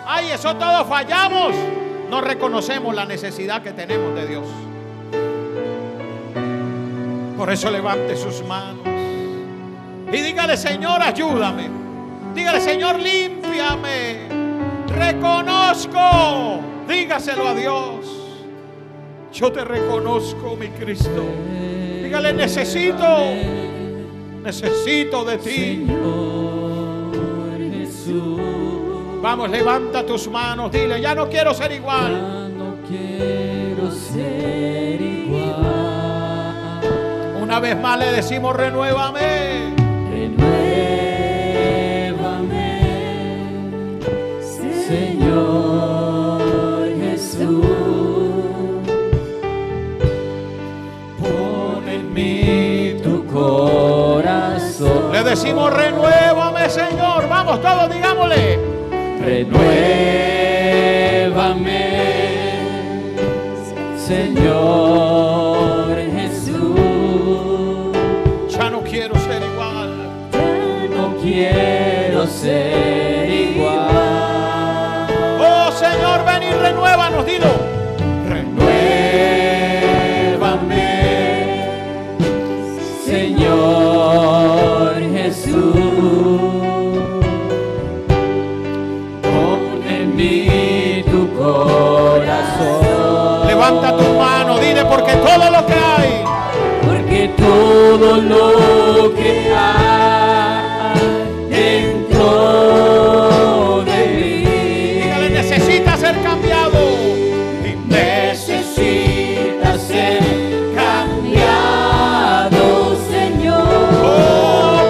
ay, eso todos fallamos, no reconocemos la necesidad que tenemos de Dios. Por eso levante sus manos y dígale: Señor, ayúdame. Dígale: Señor, límpiame. Reconozco. Dígaselo a Dios: yo te reconozco, mi Cristo. Dígale: necesito de ti. Señor Jesús. Vamos, levanta tus manos. Dile: ya no quiero ser igual. Ya no quiero ser igual. Una vez más le decimos: renuévame. Renuévame, Señor Jesús. Pon en mí tu corazón. Le decimos: renuévame, Señor. Vamos todos, digámosle: renuévame, Señor Jesús. Ya no quiero ser igual. Ya no quiero ser igual. Oh Señor, ven y renuévanos. Dilo: renuévame, Señor Jesús. Pon en mí tu corazón. Levanta tu mano, dile: porque todo lo que hay, porque todo lo que hay dentro de mí, dígale, necesita ser cambiado. Y necesita ser cambiado, Señor. oh,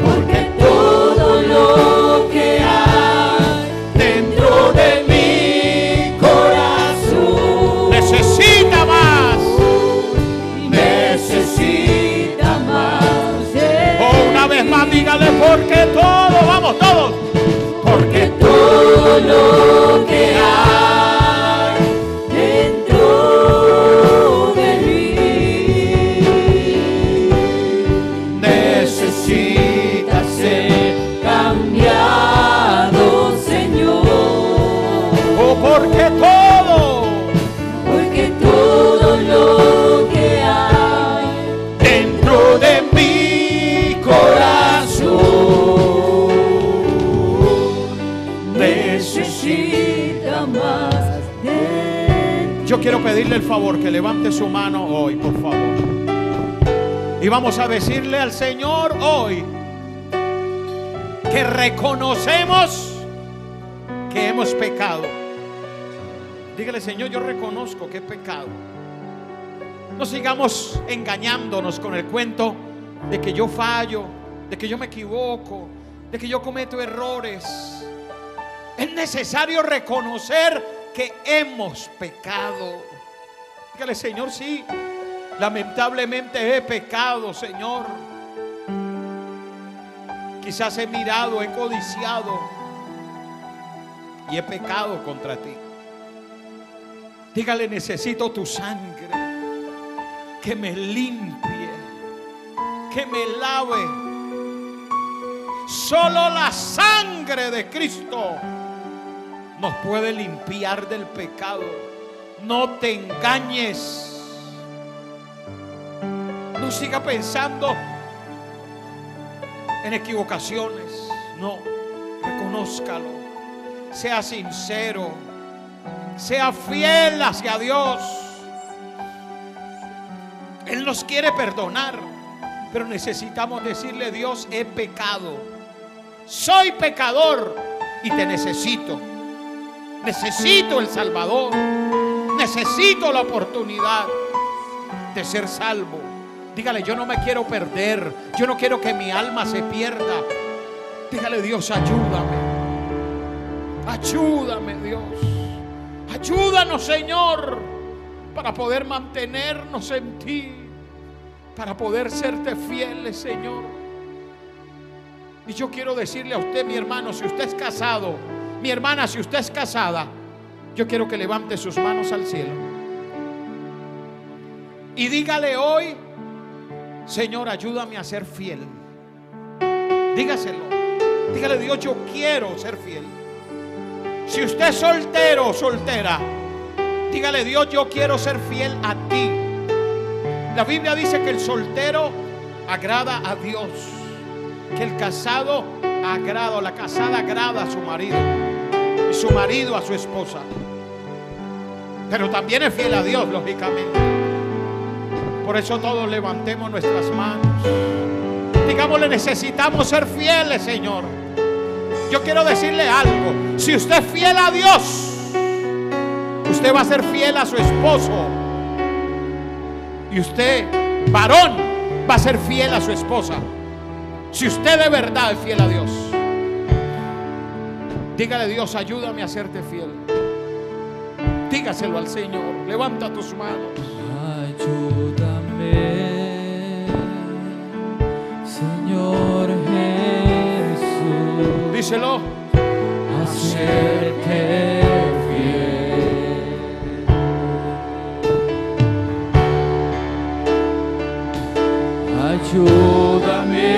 Porque todo lo que hay dentro de mi corazón necesita más. necesita más de Oh, una vez más, dígale: porque todo, vamos todos. porque todo lo que hay dentro de mí necesita ser cambiado, Señor. Oh, porque todo lo que hay dentro de mi corazón necesita más de ti. Yo quiero pedirle el favor que levante su mano hoy, por favor. Y vamos a decirle al Señor hoy que reconocemos que hemos pecado. Dígale: Señor, yo reconozco que he pecado. No sigamos engañándonos con el cuento de que yo fallo, de que yo me equivoco, de que yo cometo errores. Es necesario reconocer que hemos pecado. Dígale: Señor, sí, lamentablemente he pecado, Señor. Quizás he mirado, he codiciado y he pecado contra ti. Dígale: necesito tu sangre que me limpie, que me lave, Solo la sangre de Cristo nos puede limpiar del pecado. No te engañes. No siga pensando en equivocaciones. No, reconózcalo. Sea sincero. Sea fiel hacia Dios. Él nos quiere perdonar, pero necesitamos decirle: Dios, he pecado. Soy pecador y te necesito. Necesito el Salvador. Necesito la oportunidad de ser salvo. Dígale: yo no me quiero perder. Yo no quiero que mi alma se pierda. Dígale: Dios, ayúdame. Ayúdame, Dios. Ayúdanos, Señor, para poder mantenernos en ti, para poder serte fieles, Señor. Y yo quiero decirle a usted, mi hermano, si usted es casado, mi hermana, si usted es casada, yo quiero que levante sus manos al cielo y dígale hoy: Señor, ayúdame a ser fiel. Dígaselo. Dígale: Dios, yo quiero ser fiel. Si usted es soltero o soltera, dígale: Dios, yo quiero ser fiel a ti. La Biblia dice que el soltero agrada a Dios, que el casado agrada, o la casada agrada a su marido, y su marido a su esposa. Pero también es fiel a Dios, lógicamente. Por eso todos levantemos nuestras manos. Digámosle: necesitamos ser fieles, Señor. Yo quiero decirle algo: si usted es fiel a Dios, usted va a ser fiel a su esposo. Y usted, varón, va a ser fiel a su esposa. Si usted de verdad es fiel a Dios, dígale: Dios, ayúdame a serte fiel. Dígaselo al Señor. Levanta tus manos. Ayúdame, Señor Jesús. Díselo. A serte fiel. Ayúdame,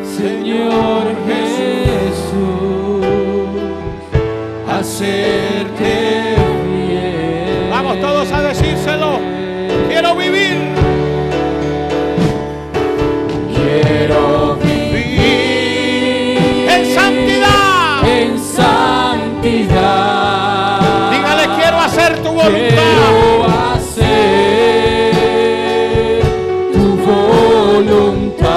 Señor Jesús, a serte fiel. Vamos todos a decírselo. Quiero vivir. Quiero vivir En santidad. en santidad. Dígale: quiero hacer tu voluntad. Quiero hacer tu voluntad.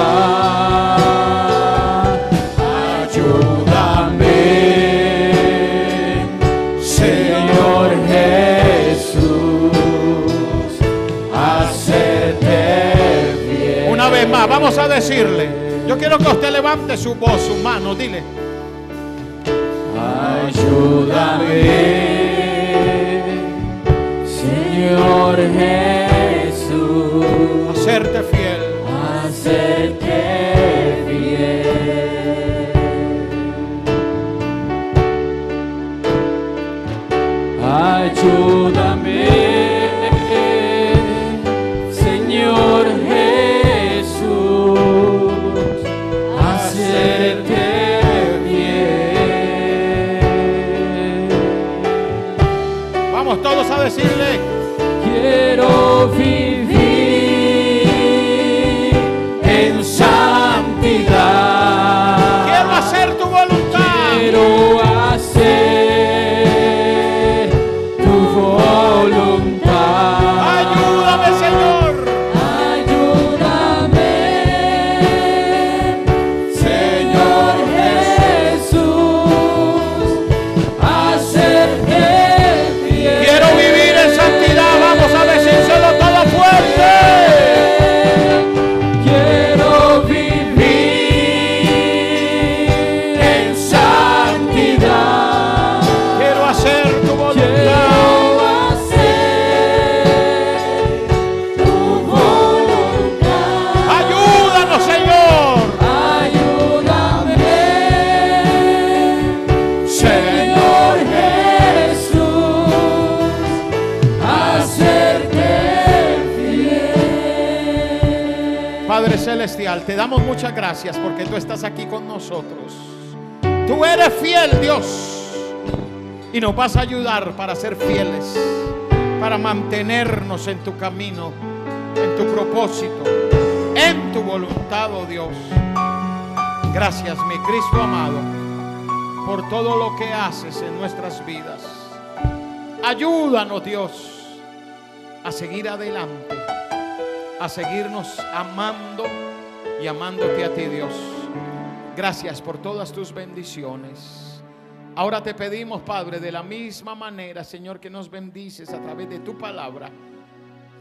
Ayúdame, Señor Jesús, a hacerte bien. Una vez más, vamos a decirle. Yo quiero que usted levante su voz, su mano. Dile: ayúdame, Señor Jesús, a serte fiel. a hacerte fiel. Ayúdame, Señor Jesús, a hacerte fiel. Vamos todos a decirle: Quiero vivir en santidad. quiero hacer tu voluntad. Quiero hacer tu voluntad. Ayúdame, Señor. Ayúdame, Señor Jesús, a hacerte fiel. Quiero vivir en santidad. Vamos a decírselo todo fuerte. Celestial, te damos muchas gracias porque tú estás aquí con nosotros. Tú eres fiel, Dios, y nos vas a ayudar para ser fieles, para mantenernos en tu camino, en tu propósito, en tu voluntad, oh Dios. Gracias, mi Cristo amado, por todo lo que haces en nuestras vidas. Ayúdanos, Dios, a seguir adelante, a seguirnos amando y amándote a ti, Dios. Gracias por todas tus bendiciones. Ahora te pedimos, Padre, de la misma manera, Señor, que nos bendices a través de tu palabra,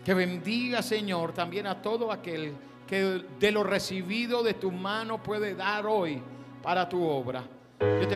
que bendiga, Señor, también a todo aquel que de lo recibido de tu mano puede dar hoy para tu obra. Yo te